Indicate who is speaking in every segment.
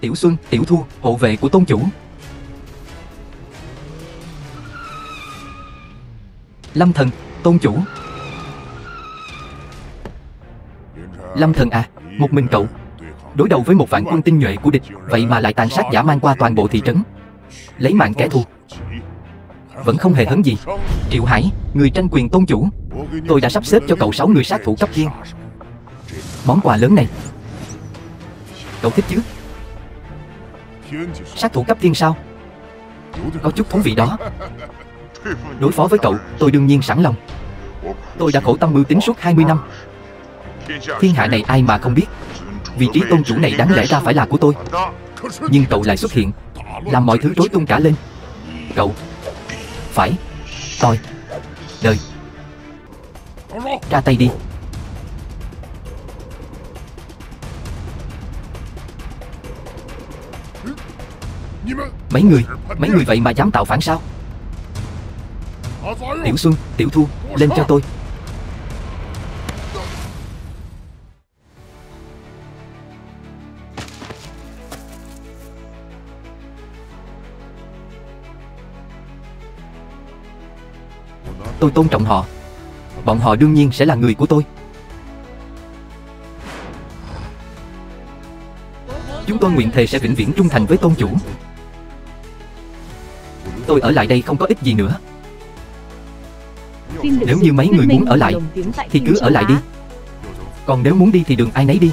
Speaker 1: Tiểu Xuân, Tiểu Thu, hộ vệ của tôn chủ. Lâm Thần, tôn chủ. Lâm Thần à, một mình cậu đối đầu với một vạn quân tinh nhuệ của địch, vậy mà lại tàn sát dã man qua toàn bộ thị trấn, lấy mạng kẻ thù, vẫn không hề hấn gì. Triệu Hải, người tranh quyền tôn chủ, tôi đã sắp xếp cho cậu 6 người sát thủ cấp thiên. Món quà lớn này cậu thích chứ? Sát thủ cấp thiên sao? Có chút thú vị đó. Đối phó với cậu, tôi đương nhiên sẵn lòng. Tôi đã khổ tâm mưu tính suốt 20 năm. Thiên hạ này ai mà không biết, vị trí tôn chủ này đáng lẽ ra phải là của tôi. Nhưng cậu lại xuất hiện, làm mọi thứ rối tung cả lên. Cậu phải tôi đời. Ra tay đi. Mấy người vậy mà dám tạo phản sao? Tiểu Xuân, Tiểu Thu, lên cho tôi. Tôi tôn trọng họ. Bọn họ đương nhiên sẽ là người của tôi. Chúng tôi nguyện thề sẽ vĩnh viễn trung thành với tôn chủ. Tôi ở lại đây không có ích gì nữa. Nếu như mấy người muốn ở lại thì cứ ở lại đi. Còn nếu muốn đi thì đường ai nấy đi.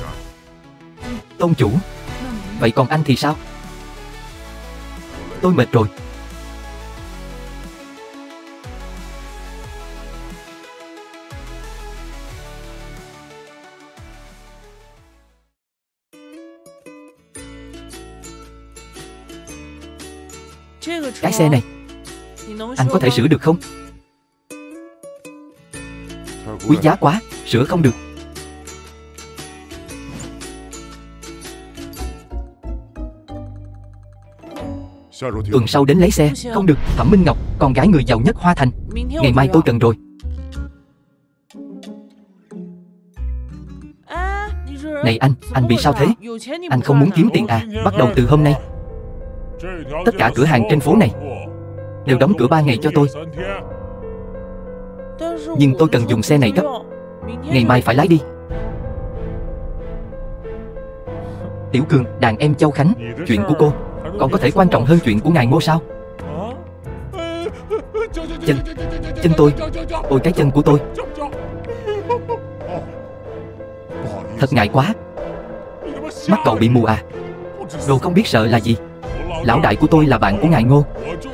Speaker 1: Tôn chủ, vậy còn anh thì sao? Tôi mệt rồi. Cái xe này anh có thể sửa được không? Quý giá quá, sửa không được. Tuần sau đến lấy xe. Không được, Thẩm Minh Ngọc, con gái người giàu nhất Hoa Thành. Ngày mai tôi cần rồi. Này anh bị sao thế? Anh không muốn kiếm tiền à? Bắt đầu từ hôm nay tất cả cửa hàng trên phố này đều đóng cửa 3 ngày cho tôi. Nhưng tôi cần dùng xe này gấp. Ngày mai phải lái đi. Tiểu Cường, đàn em Châu Khánh, chuyện của cô còn có thể quan trọng hơn chuyện của ngài Ngô sao? Chân tôi. Ôi cái chân của tôi. Thật ngại quá. Mắt cậu bị mù à? Đồ không biết sợ là gì. Lão đại của tôi là bạn của ngài Ngô,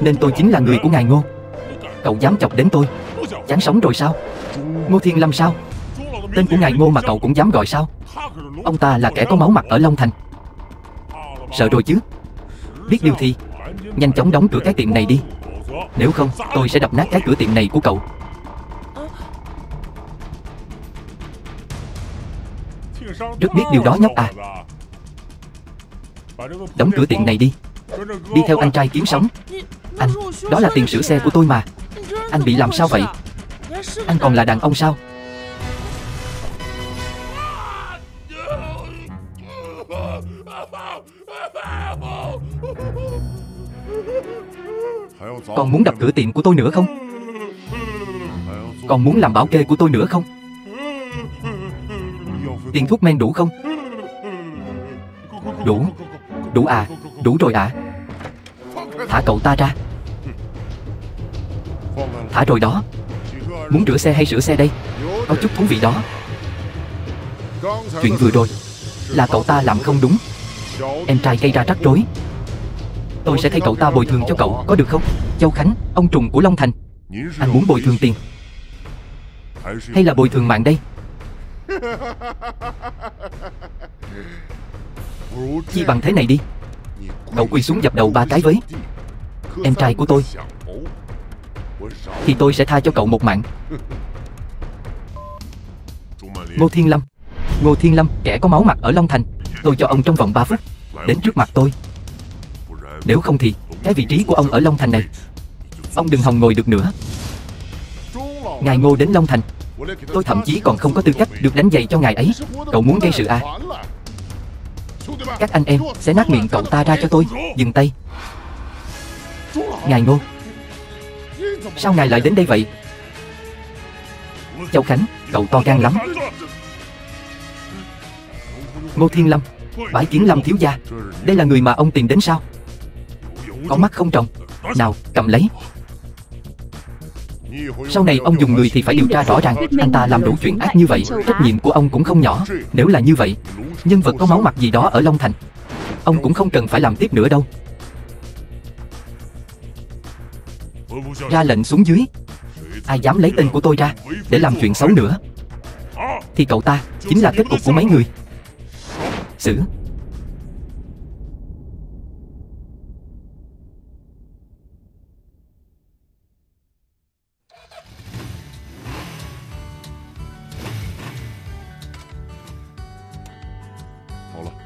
Speaker 1: nên tôi chính là người của ngài Ngô. Cậu dám chọc đến tôi, chán sống rồi sao? Ngô Thiên Lâm sao? Tên của ngài Ngô mà cậu cũng dám gọi sao? Ông ta là kẻ có máu mặt ở Long Thành. Sợ rồi chứ? Biết điều thì nhanh chóng đóng cửa cái tiệm này đi. Nếu không tôi sẽ đập nát cái cửa tiệm này của cậu. Rất biết điều đó nhóc à. Đóng cửa tiệm này đi. Đi theo anh trai kiếm sống. Anh, đó là tiền sửa xe của tôi mà. Anh bị làm sao vậy? Anh còn là đàn ông sao? Còn muốn đập cửa tiệm của tôi nữa không? Còn muốn làm bảo kê của tôi nữa không? Tiền thuốc men đủ không? Đủ à? Đủ rồi à? Thả cậu ta ra. Thả rồi đó. Muốn rửa xe hay sửa xe đây? Có chút thú vị đó. Chuyện vừa rồi là cậu ta làm không đúng. Em trai gây ra rắc rối. Tôi sẽ thay cậu ta bồi thường cho cậu, có được không? Châu Khánh, ông trùm của Long Thành, anh muốn bồi thường tiền hay là bồi thường mạng đây? Chi bằng thế này đi. Cậu quỳ xuống dập đầu 3 cái với em trai của tôi, thì tôi sẽ tha cho cậu một mạng. Ngô Thiên Lâm, kẻ có máu mặt ở Long Thành. Tôi cho ông trong vòng 3 phút đến trước mặt tôi. Nếu không thì cái vị trí của ông ở Long Thành này ông đừng hòng ngồi được nữa. Ngài Ngô đến Long Thành, tôi thậm chí còn không có tư cách được đánh giày cho ngài ấy. Cậu muốn gây sự à? Các anh em sẽ nát miệng cậu ta ra cho tôi. Dừng tay. Ngài Ngô, sao ngài lại đến đây vậy? Châu Khánh, cậu to gan lắm. Ngô Thiên Lâm, bái kiến Lâm thiếu gia. Đây là người mà ông tìm đến sao? Có mắt không tròng. Nào, cầm lấy. Sau này ông dùng người thì phải điều tra rõ ràng. Anh ta làm đủ chuyện ác như vậy, trách nhiệm của ông cũng không nhỏ. Nếu là như vậy, nhân vật có máu mặt gì đó ở Long Thành, ông cũng không cần phải làm tiếp nữa đâu. Ra lệnh xuống dưới. Ai dám lấy tên của tôi ra để làm chuyện xấu nữa thì cậu ta chính là kết cục của mấy người. Xử.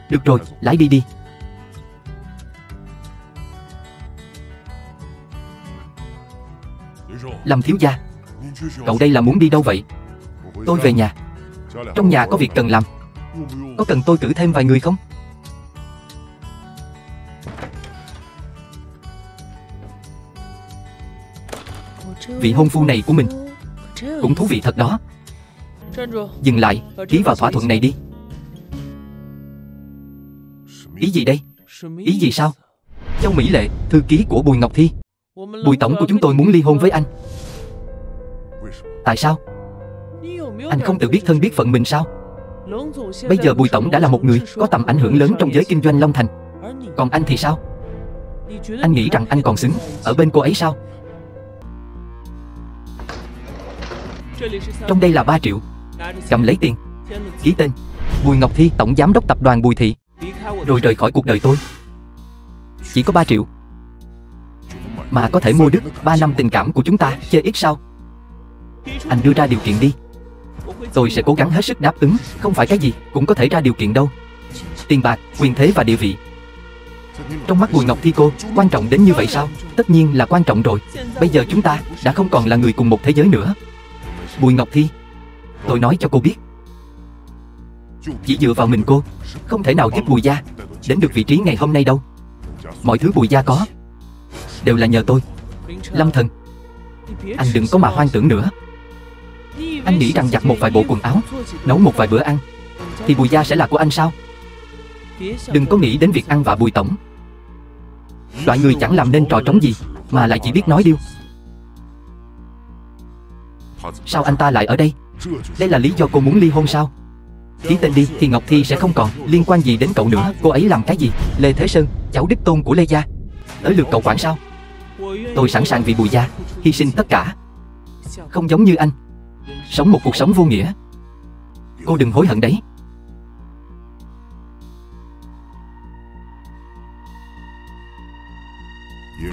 Speaker 1: Được rồi, lái đi đi. Lâm thiếu gia, cậu đây là muốn đi đâu vậy? Tôi về nhà. Trong nhà có việc cần làm. Có cần tôi cử thêm vài người không? Vị hôn phu này của mình cũng thú vị thật đó. Dừng lại, ký vào thỏa thuận này đi. Ý gì đây? Ý gì sao? Châu Mỹ Lệ, thư ký của Bùi Ngọc Thi. Bùi tổng của chúng tôi muốn ly hôn với anh. Tại sao? Anh không tự biết thân biết phận mình sao? Bây giờ Bùi tổng đã là một người có tầm ảnh hưởng lớn trong giới kinh doanh Long Thành. Còn anh thì sao? Anh nghĩ rằng anh còn xứng ở bên cô ấy sao? Trong đây là 3 triệu. Cầm lấy tiền, ký tên Bùi Ngọc Thi, tổng giám đốc tập đoàn Bùi Thị, rồi rời khỏi cuộc đời tôi. Chỉ có 3 triệu mà có thể mua đứt 3 năm tình cảm của chúng ta, chơi ít sao? Anh đưa ra điều kiện đi. Tôi sẽ cố gắng hết sức đáp ứng. Không phải cái gì cũng có thể ra điều kiện đâu. Tiền bạc, quyền thế và địa vị, trong mắt Bùi Ngọc Thi cô quan trọng đến như vậy sao? Tất nhiên là quan trọng rồi. Bây giờ chúng ta đã không còn là người cùng một thế giới nữa. Bùi Ngọc Thi, tôi nói cho cô biết, chỉ dựa vào mình cô không thể nào giúp Bùi gia đến được vị trí ngày hôm nay đâu. Mọi thứ Bùi gia có đều là nhờ tôi. Lâm Thần, anh đừng có mà hoang tưởng nữa. Anh nghĩ rằng giặt một vài bộ quần áo, nấu một vài bữa ăn thì Bùi gia sẽ là của anh sao? Đừng có nghĩ đến việc ăn vạ Bùi tổng. Loại người chẳng làm nên trò trống gì mà lại chỉ biết nói điêu. Sao anh ta lại ở đây? Đây là lý do cô muốn ly hôn sao? Ký tên đi thì Ngọc Thi sẽ không còn liên quan gì đến cậu nữa. Cô ấy làm cái gì? Lê Thế Sơn, cháu đích tôn của Lê gia, tới lượt cậu quản sao? Tôi sẵn sàng vì Bùi gia hy sinh tất cả. Không giống như anh, sống một cuộc sống vô nghĩa. Cô đừng hối hận đấy.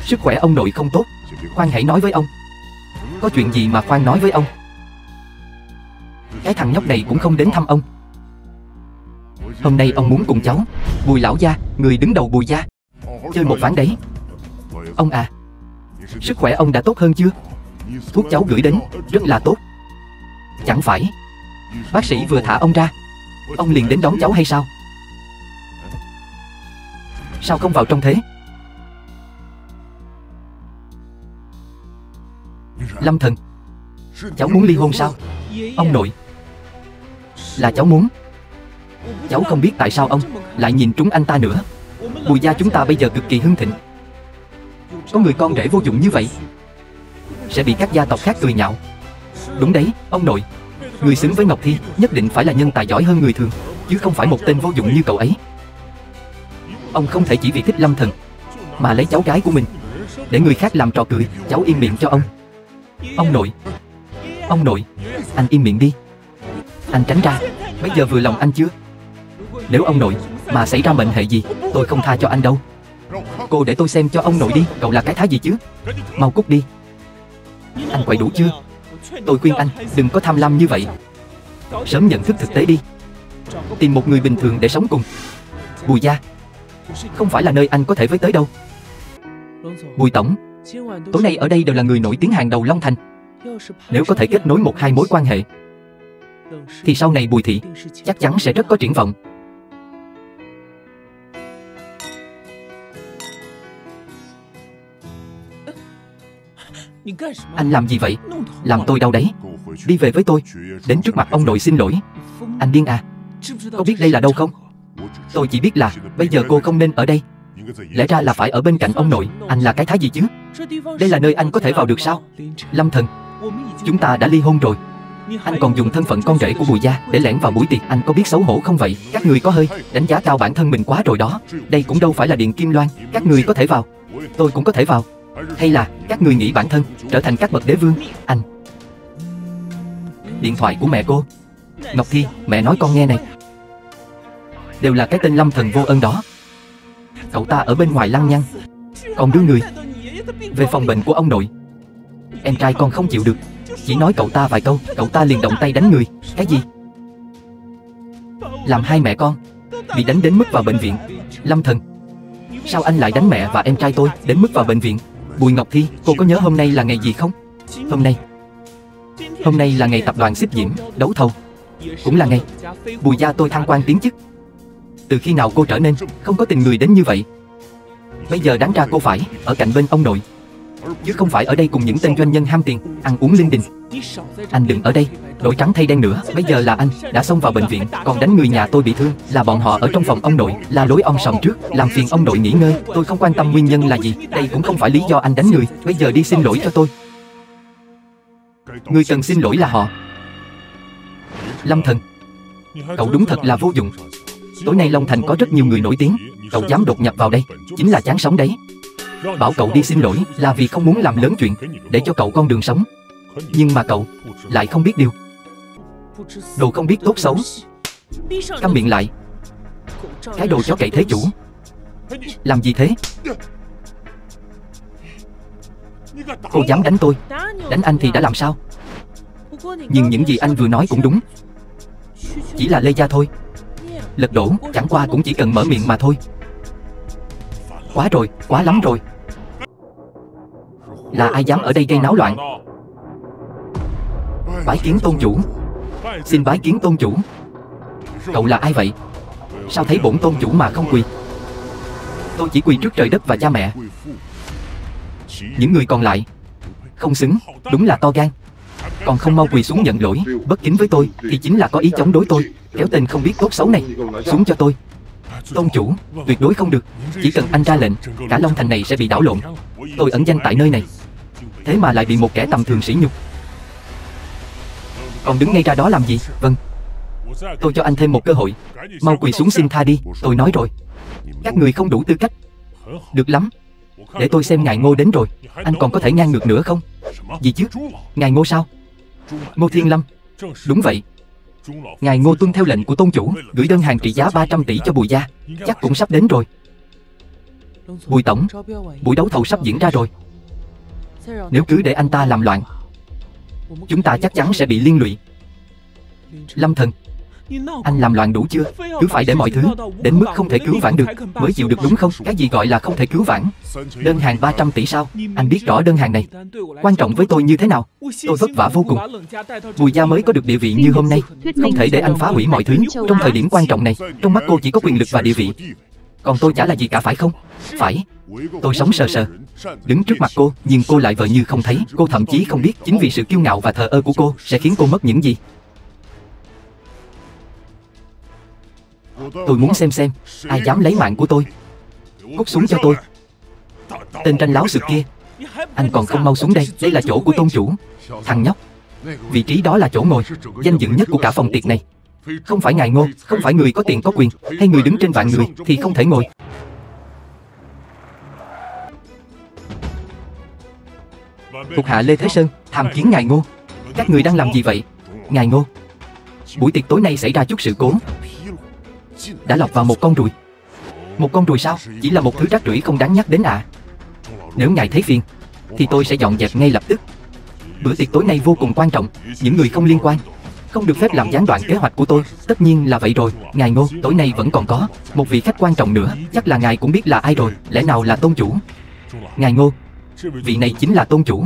Speaker 1: Sức khỏe ông nội không tốt, khoan hãy nói với ông. Có chuyện gì mà khoan nói với ông? Cái thằng nhóc này cũng không đến thăm ông. Hôm nay ông muốn cùng cháu, Bùi lão gia, người đứng đầu Bùi gia, chơi một ván đấy. Ông à, sức khỏe ông đã tốt hơn chưa? Thuốc cháu gửi đến rất là tốt. Chẳng phải bác sĩ vừa thả ông ra, ông liền đến đón cháu hay sao? Sao không vào trong thế? Lâm Thần, cháu muốn ly hôn sao? Ông nội, là cháu muốn. Cháu không biết tại sao ông lại nhìn trúng anh ta nữa. Bùi gia chúng ta bây giờ cực kỳ hưng thịnh. Có người con rể vô dụng như vậy sẽ bị các gia tộc khác cười nhạo. Đúng đấy, ông nội. Người xứng với Ngọc Thi nhất định phải là nhân tài giỏi hơn người thường, chứ không phải một tên vô dụng như cậu ấy. Ông không thể chỉ vì thích Lâm Thần mà lấy cháu gái của mình để người khác làm trò cười. Cháu im miệng cho ông. Ông nội, ông nội, anh im miệng đi. Anh tránh ra. Bây giờ vừa lòng anh chưa? Nếu ông nội mà xảy ra mệnh hệ gì, tôi không tha cho anh đâu. Cô để tôi xem cho ông nội đi. Cậu là cái thá gì chứ? Mau cút đi. Anh quậy đủ chưa? Tôi khuyên anh đừng có tham lam như vậy. Sớm nhận thức thực tế đi. Tìm một người bình thường để sống cùng. Bùi gia không phải là nơi anh có thể với tới đâu. Bùi tổng, tối nay ở đây đều là người nổi tiếng hàng đầu Long Thành. Nếu có thể kết nối 1-2 mối quan hệ thì sau này Bùi thị chắc chắn sẽ rất có triển vọng. Anh làm gì vậy? Làm tôi đau đấy. Đi về với tôi. Đến trước mặt ông nội xin lỗi. Anh điên à? Có biết đây là đâu không? Tôi chỉ biết là bây giờ cô không nên ở đây. Lẽ ra là phải ở bên cạnh ông nội. Anh là cái thá gì chứ? Đây là nơi anh có thể vào được sao? Lâm Thần, chúng ta đã ly hôn rồi. Anh còn dùng thân phận con rể của Bùi gia để lẻn vào buổi tiệc. Anh có biết xấu hổ không vậy? Các người có hơi đánh giá cao bản thân mình quá rồi đó. Đây cũng đâu phải là Điện Kim Loan. Các người có thể vào, tôi cũng có thể vào. Hay là các người nghĩ bản thân trở thành các bậc đế vương? Anh. Điện thoại của mẹ cô. Ngọc Thi, mẹ nói con nghe này. Đều là cái tên Lâm Thần vô ơn đó. Cậu ta ở bên ngoài lăng nhăng, còn đưa người về phòng bệnh của ông nội. Em trai con không chịu được, chỉ nói cậu ta vài câu, cậu ta liền động tay đánh người. Cái gì? Làm hai mẹ con bị đánh đến mức vào bệnh viện. Lâm Thần, sao anh lại đánh mẹ và em trai tôi đến mức vào bệnh viện? Bùi Ngọc Thi, cô có nhớ hôm nay là ngày gì không? Hôm nay là ngày tập đoàn Xích Diễm đấu thầu, cũng là ngày Bùi gia tôi thăng quan tiến chức. Từ khi nào cô trở nên không có tình người đến như vậy? Bây giờ đáng ra cô phải ở cạnh bên ông nội, chứ không phải ở đây cùng những tên doanh nhân ham tiền, ăn uống linh đình. Anh đừng ở đây đổi trắng thay đen nữa. Bây giờ là anh đã xông vào bệnh viện, còn đánh người nhà tôi bị thương. Là bọn họ ở trong phòng ông nội, là lối om sòm trước, làm phiền ông nội nghỉ ngơi. Tôi không quan tâm nguyên nhân là gì, đây cũng không phải lý do anh đánh người. Bây giờ đi xin lỗi cho tôi. Người cần xin lỗi là họ. Lâm Thần, cậu đúng thật là vô dụng. Tối nay Long Thành có rất nhiều người nổi tiếng, cậu dám đột nhập vào đây, chính là chán sống đấy. Bảo cậu đi xin lỗi là vì không muốn làm lớn chuyện, để cho cậu con đường sống. Nhưng mà cậu lại không biết điều. Đồ không biết tốt xấu. Câm miệng lại. Cái đồ chó cậy thế chủ. Làm gì thế? Cô dám đánh tôi. Đánh anh thì đã làm sao? Nhưng những gì anh vừa nói cũng đúng. Chỉ là Lê Gia thôi. Lật đổ chẳng qua cũng chỉ cần mở miệng mà thôi. Quá rồi, quá lắm rồi. Là ai dám ở đây gây náo loạn? Bái kiến tôn chủ. Xin bái kiến tôn chủ. Cậu là ai vậy? Sao thấy bổn tôn chủ mà không quỳ? Tôi chỉ quỳ trước trời đất và cha mẹ. Những người còn lại không xứng, đúng là to gan. Còn không mau quỳ xuống nhận lỗi. Bất kính với tôi thì chính là có ý chống đối tôi. Kéo tên không biết tốt xấu này xuống cho tôi. Tôn chủ, tuyệt đối không được. Chỉ cần anh ra lệnh, cả Long Thành này sẽ bị đảo lộn. Tôi ẩn danh tại nơi này, thế mà lại bị một kẻ tầm thường sỉ nhục. Còn đứng ngay ra đó làm gì? Vâng, tôi cho anh thêm một cơ hội. Mau quỳ xuống xin tha đi. Tôi nói rồi, các người không đủ tư cách. Được lắm, để tôi xem ngài Ngô đến rồi. Anh còn có thể ngang ngược nữa không? Gì chứ? Ngài Ngô sao? Ngô Thiên Lâm. Đúng vậy. Ngài Ngô tuân theo lệnh của tôn chủ, gửi đơn hàng trị giá 300 tỷ cho Bùi gia. Chắc cũng sắp đến rồi. Bùi tổng, buổi đấu thầu sắp diễn ra rồi. Nếu cứ để anh ta làm loạn, chúng ta chắc chắn sẽ bị liên lụy. Lâm Thần, anh làm loạn đủ chưa? Cứ phải để mọi thứ đến mức không thể cứu vãn được mới chịu được đúng không? Cái gì gọi là không thể cứu vãn? Đơn hàng 300 tỷ sao? Anh biết rõ đơn hàng này quan trọng với tôi như thế nào. Tôi vất vả vô cùng. Bùi gia mới có được địa vị như hôm nay. Không thể để anh phá hủy mọi thứ trong thời điểm quan trọng này. Trong mắt cô chỉ có quyền lực và địa vị, còn tôi chả là gì cả, phải không? Phải. Tôi sống sờ sờ đứng trước mặt cô, nhưng cô lại vờ như không thấy. Cô thậm chí không biết chính vì sự kiêu ngạo và thờ ơ của cô sẽ khiến cô mất những gì. Tôi muốn xem ai dám lấy mạng của tôi. Cút xuống cho tôi. Tên tranh láo sực kia, anh còn không mau xuống đây. Đây là chỗ của tôn chủ. Thằng nhóc, vị trí đó là chỗ ngồi danh dự nhất của cả phòng tiệc này. Không phải ngài Ngô, không phải người có tiền có quyền, hay người đứng trên vạn người thì không thể ngồi. Thuộc hạ Lê Thế Sơn tham kiến ngài Ngô. Các người đang làm gì vậy? Ngài Ngô, buổi tiệc tối nay xảy ra chút sự cố, đã lọt vào một con ruồi. Một con ruồi sao? Chỉ là một thứ rác rưởi không đáng nhắc đến à? Nếu ngài thấy phiền thì tôi sẽ dọn dẹp ngay lập tức. Bữa tiệc tối nay vô cùng quan trọng, những người không liên quan không được phép làm gián đoạn kế hoạch của tôi. Tất nhiên là vậy rồi. Ngài Ngô, tối nay vẫn còn có một vị khách quan trọng nữa. Chắc là ngài cũng biết là ai rồi. Lẽ nào là tôn chủ? Ngài Ngô, vị này chính là tôn chủ.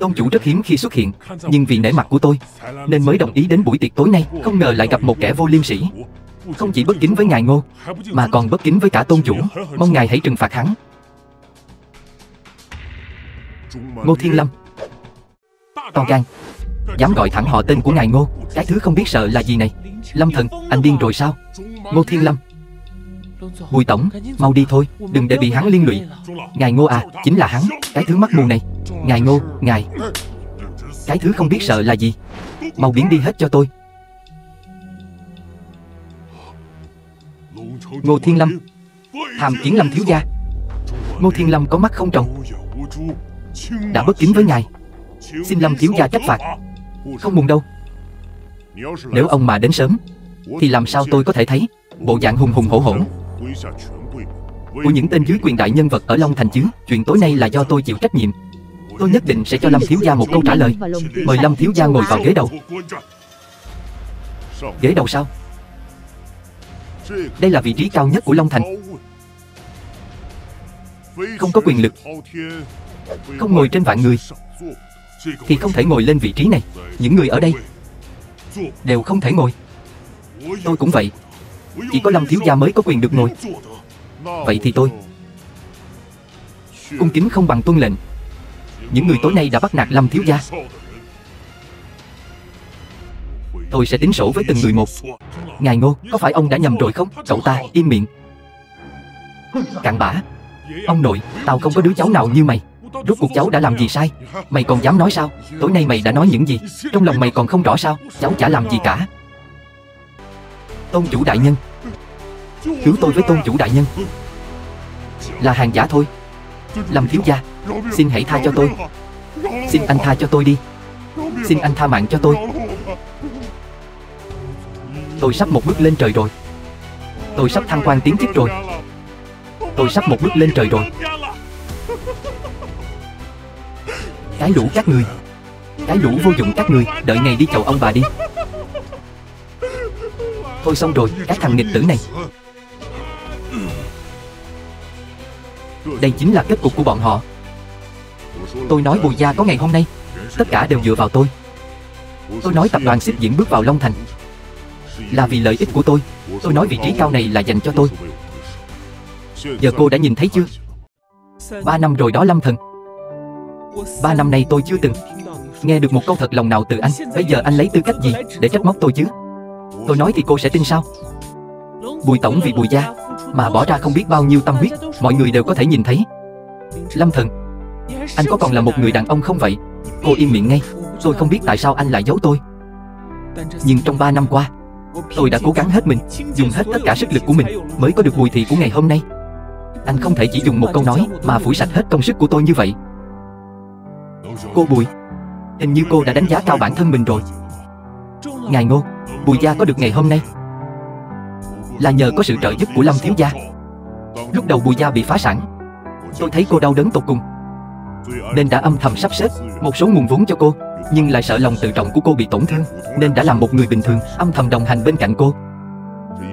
Speaker 1: Tôn chủ rất hiếm khi xuất hiện, nhưng vì nể mặt của tôi nên mới đồng ý đến buổi tiệc tối nay. Không ngờ lại gặp một kẻ vô liêm sỉ. Không chỉ bất kính với ngài Ngô, mà còn bất kính với cả tôn chủ. Mong ngài hãy trừng phạt hắn. Ngô Thiên Lâm. To gan, dám gọi thẳng họ tên của ngài Ngô. Cái thứ không biết sợ là gì này? Lâm Thần, anh điên rồi sao? Ngô Thiên Lâm. Bùi tổng, mau đi thôi, đừng để bị hắn liên lụy. Ngài Ngô à, chính là hắn, cái thứ mắt mù này. Ngài Ngô, ngài. Cái thứ không biết sợ là gì? Mau biến đi hết cho tôi. Ngô Thiên Lâm. Tham kiến Lâm thiếu gia. Ngô Thiên Lâm có mắt không tròng, đã bất kính với ngài, xin Lâm thiếu gia trách phạt. Không buồn đâu. Nếu ông mà đến sớm thì làm sao tôi có thể thấy bộ dạng hùng hùng hổ hổ của những tên dưới quyền đại nhân vật ở Long Thành chứ? Chuyện tối nay là do tôi chịu trách nhiệm. Tôi nhất định sẽ cho Lâm thiếu gia một câu trả lời. Mời Lâm thiếu gia ngồi vào ghế đầu. Ghế đầu sao? Đây là vị trí cao nhất của Long Thành, không có quyền lực, không ngồi trên vạn người thì không thể ngồi lên vị trí này. Những người ở đây đều không thể ngồi. Tôi cũng vậy. Chỉ có Lâm thiếu gia mới có quyền được ngồi. Vậy thì tôi cung kính không bằng tuân lệnh. Những người tối nay đã bắt nạt Lâm thiếu gia, tôi sẽ tính sổ với từng người một. Ngài Ngô, có phải ông đã nhầm rồi không? Cậu ta, im miệng. Cặn bã. Ông nội, tao không có đứa cháu nào như mày. Rốt cuộc cháu đã làm gì sai? Mày còn dám nói sao? Tối nay mày đã nói những gì? Trong lòng mày còn không rõ sao? Cháu chả làm gì cả. Tôn chủ đại nhân, cứu tôi với tôn chủ đại nhân. Là hàng giả thôi. Lâm thiếu gia, xin hãy tha cho tôi. Xin anh tha cho tôi đi. Xin anh tha mạng cho tôi. Tôi sắp một bước lên trời rồi. Tôi sắp thăng quan tiến chức rồi. Tôi sắp một bước lên trời rồi. Cái lũ các người, cái lũ vô dụng các người, đợi ngày đi chầu ông bà đi. Thôi xong rồi, các thằng nghịch tử này. Đây chính là kết cục của bọn họ. Tôi nói Bùi gia có ngày hôm nay, tất cả đều dựa vào tôi. Tôi nói tập đoàn Xích Diễn bước vào Long Thành là vì lợi ích của tôi. Tôi nói vị trí cao này là dành cho tôi. Giờ cô đã nhìn thấy chưa? 3 năm rồi đó Lâm Thần. 3 năm nay tôi chưa từng nghe được một câu thật lòng nào từ anh. Bây giờ anh lấy tư cách gì để trách móc tôi chứ? Tôi nói thì cô sẽ tin sao? Bùi tổng vì Bùi gia mà bỏ ra không biết bao nhiêu tâm huyết, mọi người đều có thể nhìn thấy. Lâm Thần, anh có còn là một người đàn ông không vậy? Cô im miệng ngay. Tôi không biết tại sao anh lại giấu tôi, nhưng trong 3 năm qua tôi đã cố gắng hết mình, dùng hết tất cả sức lực của mình mới có được Bùi thị của ngày hôm nay. Anh không thể chỉ dùng một câu nói mà phủi sạch hết công sức của tôi như vậy. Cô Bùi, hình như cô đã đánh giá cao bản thân mình rồi. Ngài Ngô, Bùi gia có được ngày hôm nay là nhờ có sự trợ giúp của Lâm thiếu gia. Lúc đầu Bùi gia bị phá sản, tôi thấy cô đau đớn tột cùng nên đã âm thầm sắp xếp một số nguồn vốn cho cô, nhưng lại sợ lòng tự trọng của cô bị tổn thương nên đã làm một người bình thường âm thầm đồng hành bên cạnh cô.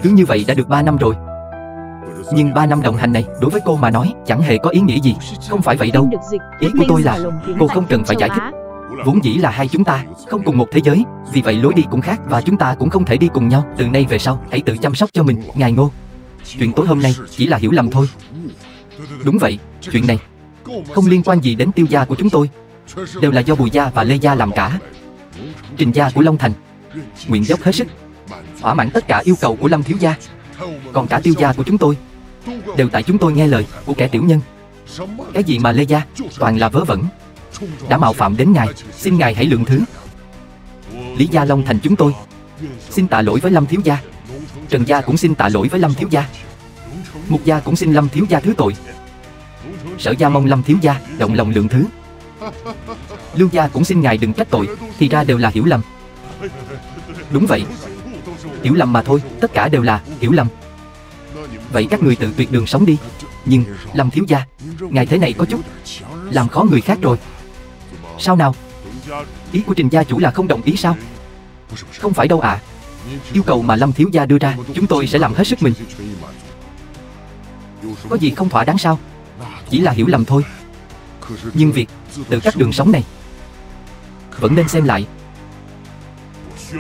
Speaker 1: Cứ như vậy đã được 3 năm rồi. Nhưng 3 năm đồng hành này đối với cô mà nói chẳng hề có ý nghĩa gì. Không phải vậy đâu. Ý của tôi là cô không cần phải giải thích. Vốn dĩ là hai chúng ta không cùng một thế giới, vì vậy lối đi cũng khác và chúng ta cũng không thể đi cùng nhau. Từ nay về sau hãy tự chăm sóc cho mình, ngài Ngô. Chuyện tối hôm nay chỉ là hiểu lầm thôi. Đúng vậy, chuyện này không liên quan gì đến Tiêu gia của chúng tôi, đều là do Bùi gia và Lê gia làm cả. Trình gia của Long Thành nguyện dốc hết sức thỏa mãn tất cả yêu cầu của Lâm thiếu gia. Còn cả Tiêu gia của chúng tôi đều tại chúng tôi nghe lời của kẻ tiểu nhân. Cái gì mà Lê gia toàn là vớ vẩn, đã mạo phạm đến ngài, xin ngài hãy lượng thứ. Lý gia Long Thành chúng tôi xin tạ lỗi với Lâm thiếu gia. Trần gia cũng xin tạ lỗi với Lâm thiếu gia. Mục gia cũng xin Lâm thiếu gia thứ tội. Sở gia mong Lâm thiếu gia động lòng lượng thứ. Lưu gia cũng xin ngài đừng trách tội, thì ra đều là hiểu lầm. Đúng vậy, hiểu lầm mà thôi, tất cả đều là hiểu lầm. Vậy các người tự tuyệt đường sống đi. Nhưng Lâm thiếu gia, ngài thế này có chút làm khó người khác rồi. Sao nào? Ý của Trình gia chủ là không đồng ý sao? Không phải đâu ạ. Yêu cầu mà Lâm thiếu gia đưa ra chúng tôi sẽ làm hết sức mình. Có gì không thỏa đáng sao? Chỉ là hiểu lầm thôi. Nhưng việc tự cắt đường sống này vẫn nên xem lại.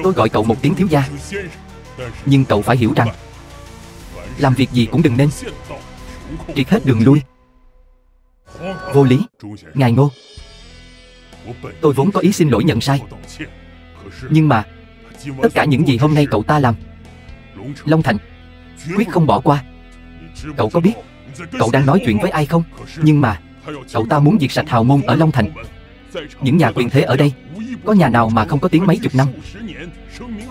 Speaker 1: Tôi gọi cậu một tiếng thiếu gia, nhưng cậu phải hiểu rằng làm việc gì cũng đừng nên triệt hết đường lui. Vô lý. Ngài Ngô, Tôi vốn có ý xin lỗi nhận sai. Nhưng mà tất cả những gì hôm nay cậu ta làm, Long Thành quyết không bỏ qua. Cậu có biết cậu đang nói chuyện với ai không? Nhưng mà cậu ta muốn diệt sạch hào môn ở Long Thành. Những nhà quyền thế ở đây, có nhà nào mà không có tiếng mấy chục năm,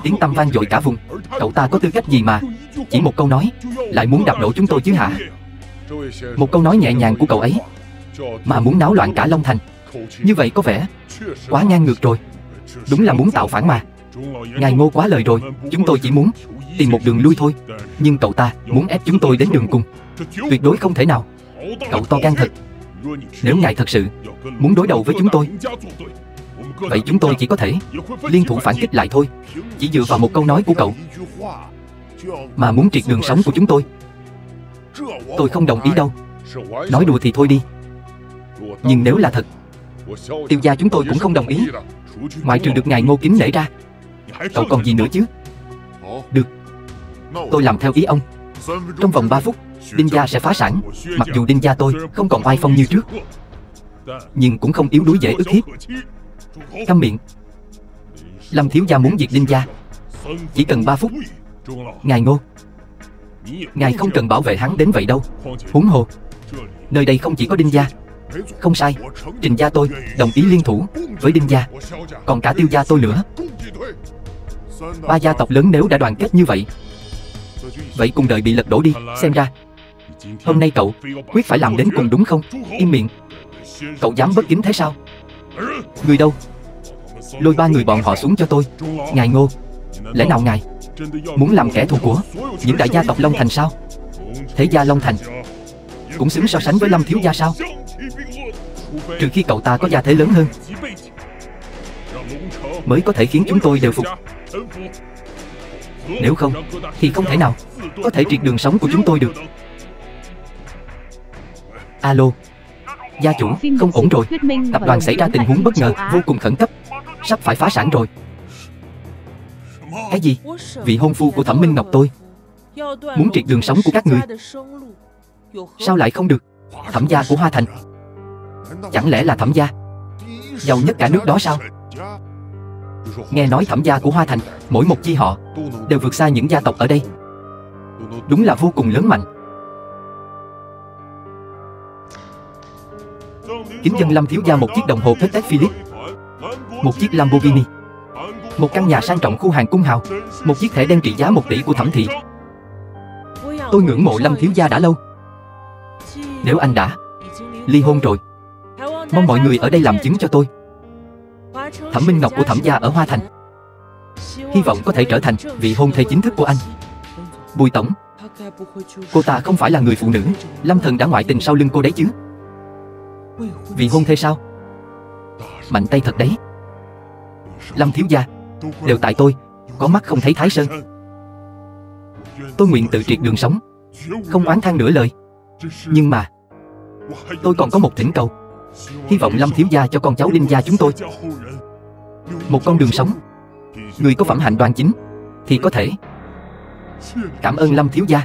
Speaker 1: tiếng tăm vang dội cả vùng. Cậu ta có tư cách gì mà chỉ một câu nói lại muốn đạp đổ chúng tôi chứ hả? Một câu nói nhẹ nhàng của cậu ấy mà muốn náo loạn cả Long Thành. Như vậy có vẻ quá ngang ngược rồi. Đúng là muốn tạo phản mà. Ngài Ngô quá lời rồi. Chúng tôi chỉ muốn tìm một đường lui thôi. Nhưng cậu ta muốn ép chúng tôi đến đường cùng. Tuyệt đối không thể nào. Cậu to gan thật. Nếu ngài thật sự muốn đối đầu với chúng tôi, vậy chúng tôi chỉ có thể liên thủ phản kích lại thôi. Chỉ dựa vào một câu nói của cậu mà muốn triệt đường sống của chúng tôi không đồng ý đâu. Nói đùa thì thôi đi, nhưng nếu là thật, Tiêu gia chúng tôi cũng không đồng ý. Ngoại trừ được ngài Ngô kính nể ra, cậu còn gì nữa chứ? Được, tôi làm theo ý ông. Trong vòng 3 phút Đinh gia sẽ phá sản. Mặc dù Đinh gia tôi không còn oai phong như trước, nhưng cũng không yếu đuối dễ ức hiếp. Câm miệng. Lâm thiếu gia muốn diệt Đinh gia, chỉ cần 3 phút. Ngài Ngô, ngài không cần bảo vệ hắn đến vậy đâu. Huống hồ nơi đây không chỉ có Đinh gia. Không sai, Trình gia tôi đồng ý liên thủ với Đinh gia, còn cả Tiêu gia tôi nữa. 3 gia tộc lớn nếu đã đoàn kết như vậy, vậy cùng đời bị lật đổ đi. Xem ra hôm nay cậu quyết phải làm đến cùng đúng không? Im miệng. Cậu dám bất kính thế sao? Người đâu? Lôi 3 người bọn họ xuống cho tôi. Ngài Ngô, lẽ nào ngài muốn làm kẻ thù của những đại gia tộc Long Thành sao? Thế gia Long Thành cũng xứng so sánh với Lâm thiếu gia sao? Trừ khi cậu ta có gia thế lớn hơn, mới có thể khiến chúng tôi đều phục. Nếu không thì không thể nào có thể triệt đường sống của chúng tôi được. Alo, gia chủ, không ổn rồi. Tập đoàn xảy ra tình huống bất ngờ, vô cùng khẩn cấp, sắp phải phá sản rồi. Cái gì? Vị hôn phu của Thẩm Minh Ngọc tôi muốn triệt đường sống của các người. Sao lại không được? Thẩm gia của Hoa Thành, chẳng lẽ là Thẩm gia giàu nhất cả nước đó sao? Nghe nói Thẩm gia của Hoa Thành mỗi một chi họ đều vượt xa những gia tộc ở đây. Đúng là vô cùng lớn mạnh. Kính dân Lâm thiếu gia một chiếc đồng hồ Patek Philippe, một chiếc Lamborghini, một căn nhà sang trọng khu hàng cung hào, một chiếc thẻ đen trị giá 1 tỷ của Thẩm thị. Tôi ngưỡng mộ Lâm thiếu gia đã lâu. Nếu anh đã ly hôn rồi, mong mọi người ở đây làm chứng cho tôi. Thẩm Minh Ngọc của Thẩm gia ở Hoa Thành hy vọng có thể trở thành vị hôn thê chính thức của anh. Bùi tổng, cô ta không phải là người phụ nữ Lâm thần đã ngoại tình sau lưng cô đấy chứ? Vị hôn thê sao? Mạnh tay thật đấy. Lâm thiếu gia, đều tại tôi có mắt không thấy Thái Sơn. Tôi nguyện tự triệt đường sống, không oán than nửa lời. Nhưng mà tôi còn có một thỉnh cầu. Hy vọng Lâm thiếu gia cho con cháu Đinh gia chúng tôi một con đường sống. Người có phẩm hạnh đoan chính thì có thể. Cảm ơn Lâm thiếu gia.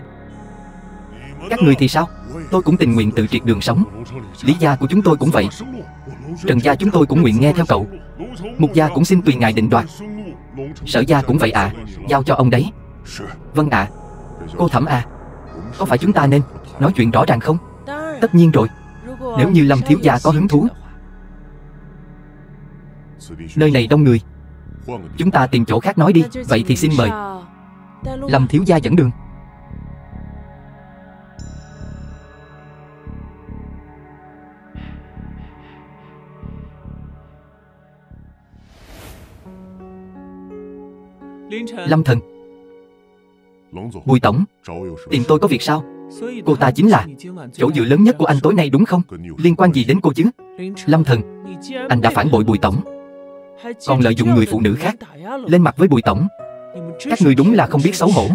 Speaker 1: Các người thì sao? Tôi cũng tình nguyện tự triệt đường sống. Lý gia của chúng tôi cũng vậy. Trần gia chúng tôi cũng nguyện nghe theo cậu. Mục gia cũng xin tùy ngài định đoạt. Sở gia cũng vậy ạ. Giao cho ông đấy. Vâng ạ. Cô Thẩm à, có phải chúng ta nên nói chuyện rõ ràng không? Tất nhiên rồi. Nếu như Lâm thiếu gia có hứng thú. Nơi này đông người, chúng ta tìm chỗ khác nói đi. Vậy thì xin mời. Lâm thiếu gia dẫn đường. Lâm thần, Bùi tổng, tìm tôi có việc sao? Cô ta chính là chỗ dựa lớn nhất của anh tối nay đúng không? Liên quan gì đến cô chứ? Lâm thần, anh đã phản bội Bùi tổng, còn lợi dụng người phụ nữ khác lên mặt với Bùi tổng. Các người đúng là không biết xấu hổ.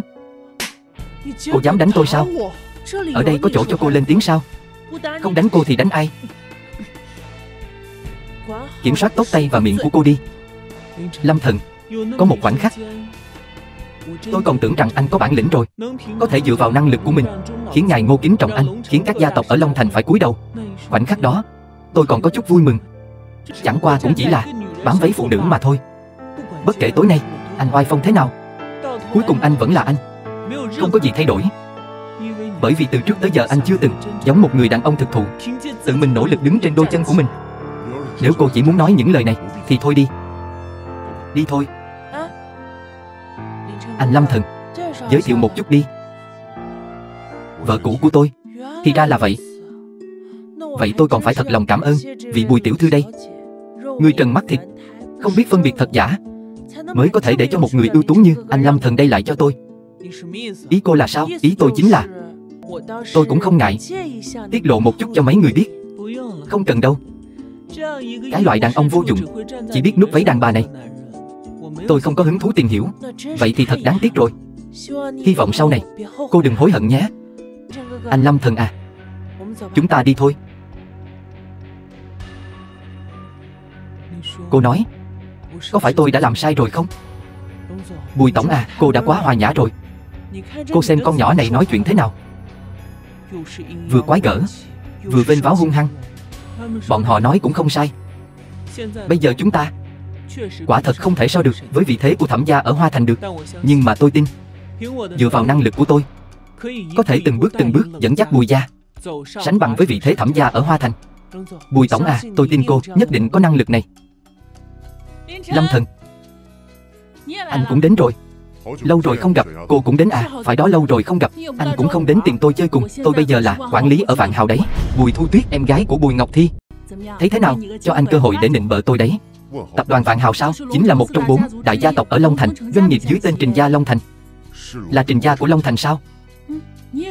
Speaker 1: Cô dám đánh tôi sao? Ở đây có chỗ cho cô lên tiếng sao? Không đánh cô thì đánh ai? Kiểm soát tốt tay và miệng của cô đi. Lâm thần, có một khoảnh khắc tôi còn tưởng rằng anh có bản lĩnh rồi, có thể dựa vào năng lực của mình khiến ngài Ngô kính trọng anh, khiến các gia tộc ở Long Thành phải cúi đầu. Khoảnh khắc đó tôi còn có chút vui mừng. Chẳng qua cũng chỉ là bám váy phụ nữ mà thôi. Bất kể tối nay anh oai phong thế nào, cuối cùng anh vẫn là anh, không có gì thay đổi. Bởi vì từ trước tới giờ anh chưa từng giống một người đàn ông thực thụ, tự mình nỗ lực đứng trên đôi chân của mình. Nếu cô chỉ muốn nói những lời này thì thôi đi. Đi thôi. Anh Lâm Thần, giới thiệu một chút đi. Vợ cũ của tôi. Thì ra là vậy. Vậy tôi còn phải thật lòng cảm ơn vị Bùi tiểu thư đây. Người trần mắt thịt, không biết phân biệt thật giả, mới có thể để cho một người ưu tú như anh Lâm Thần đây lại cho tôi. Ý cô là sao? Ý tôi chính là tôi cũng không ngại tiết lộ một chút cho mấy người biết. Không cần đâu. Cái loại đàn ông vô dụng, chỉ biết núp váy đàn bà này, tôi không có hứng thú tìm hiểu. Vậy thì thật đáng tiếc rồi. Hy vọng sau này cô đừng hối hận nhé. Anh Lâm Thần à, chúng ta đi thôi. Cô nói, có phải tôi đã làm sai rồi không? Bùi tổng à, cô đã quá hòa nhã rồi. Cô xem con nhỏ này nói chuyện thế nào, vừa quái gở, vừa vênh váo hung hăng. Bọn họ nói cũng không sai. Bây giờ chúng ta quả thật không thể so được với vị thế của Thẩm gia ở Hoa Thành được. Nhưng mà tôi tin, dựa vào năng lực của tôi, có thể từng bước dẫn dắt Bùi gia sánh bằng với vị thế Thẩm gia ở Hoa Thành. Bùi tổng à, tôi tin cô nhất định có năng lực này. Lâm Thần, anh cũng đến rồi. Lâu rồi không gặp. Cô cũng đến à? Phải đó, lâu rồi không gặp. Anh cũng không đến tìm tôi chơi cùng. Tôi bây giờ là quản lý ở Vạn Hào đấy. Bùi Thu Tuyết, em gái của Bùi Ngọc Thi. Thấy thế nào? Cho anh cơ hội để nịnh bợ tôi đấy. Tập đoàn Vạn Hào sao? Chính là một trong 4 đại gia tộc ở Long Thành. Doanh nghiệp dưới tên Trình gia Long Thành. Là Trình gia của Long Thành sao?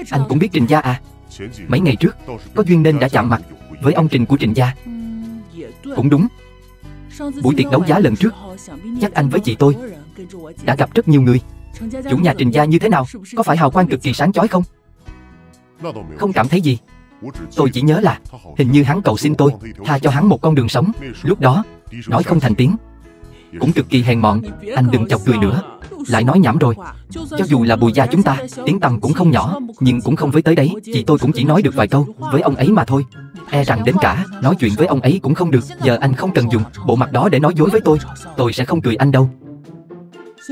Speaker 1: Anh cũng biết Trình gia à? Mấy ngày trước có duyên nên đã chạm mặt với ông Trình của Trình gia. Cũng đúng. Buổi tiệc đấu giá lần trước, chắc anh với chị tôi đã gặp rất nhiều người. Chủ nhà Trình gia như thế nào? Có phải hào quang cực kỳ sáng chói không? Không cảm thấy gì. Tôi chỉ nhớ là hình như hắn cầu xin tôi tha cho hắn một con đường sống. Lúc đó nói không thành tiếng, cũng cực kỳ hèn mọn. Anh đừng chọc cười nữa. Lại nói nhảm rồi. Cho dù là Bùi gia chúng ta tiếng tăm cũng không nhỏ, nhưng cũng không với tới đấy. Chị tôi cũng chỉ nói được vài câu với ông ấy mà thôi. E rằng đến cả nói chuyện với ông ấy cũng không được. Giờ anh không cần dùng bộ mặt đó để nói dối với tôi sẽ không cười anh đâu.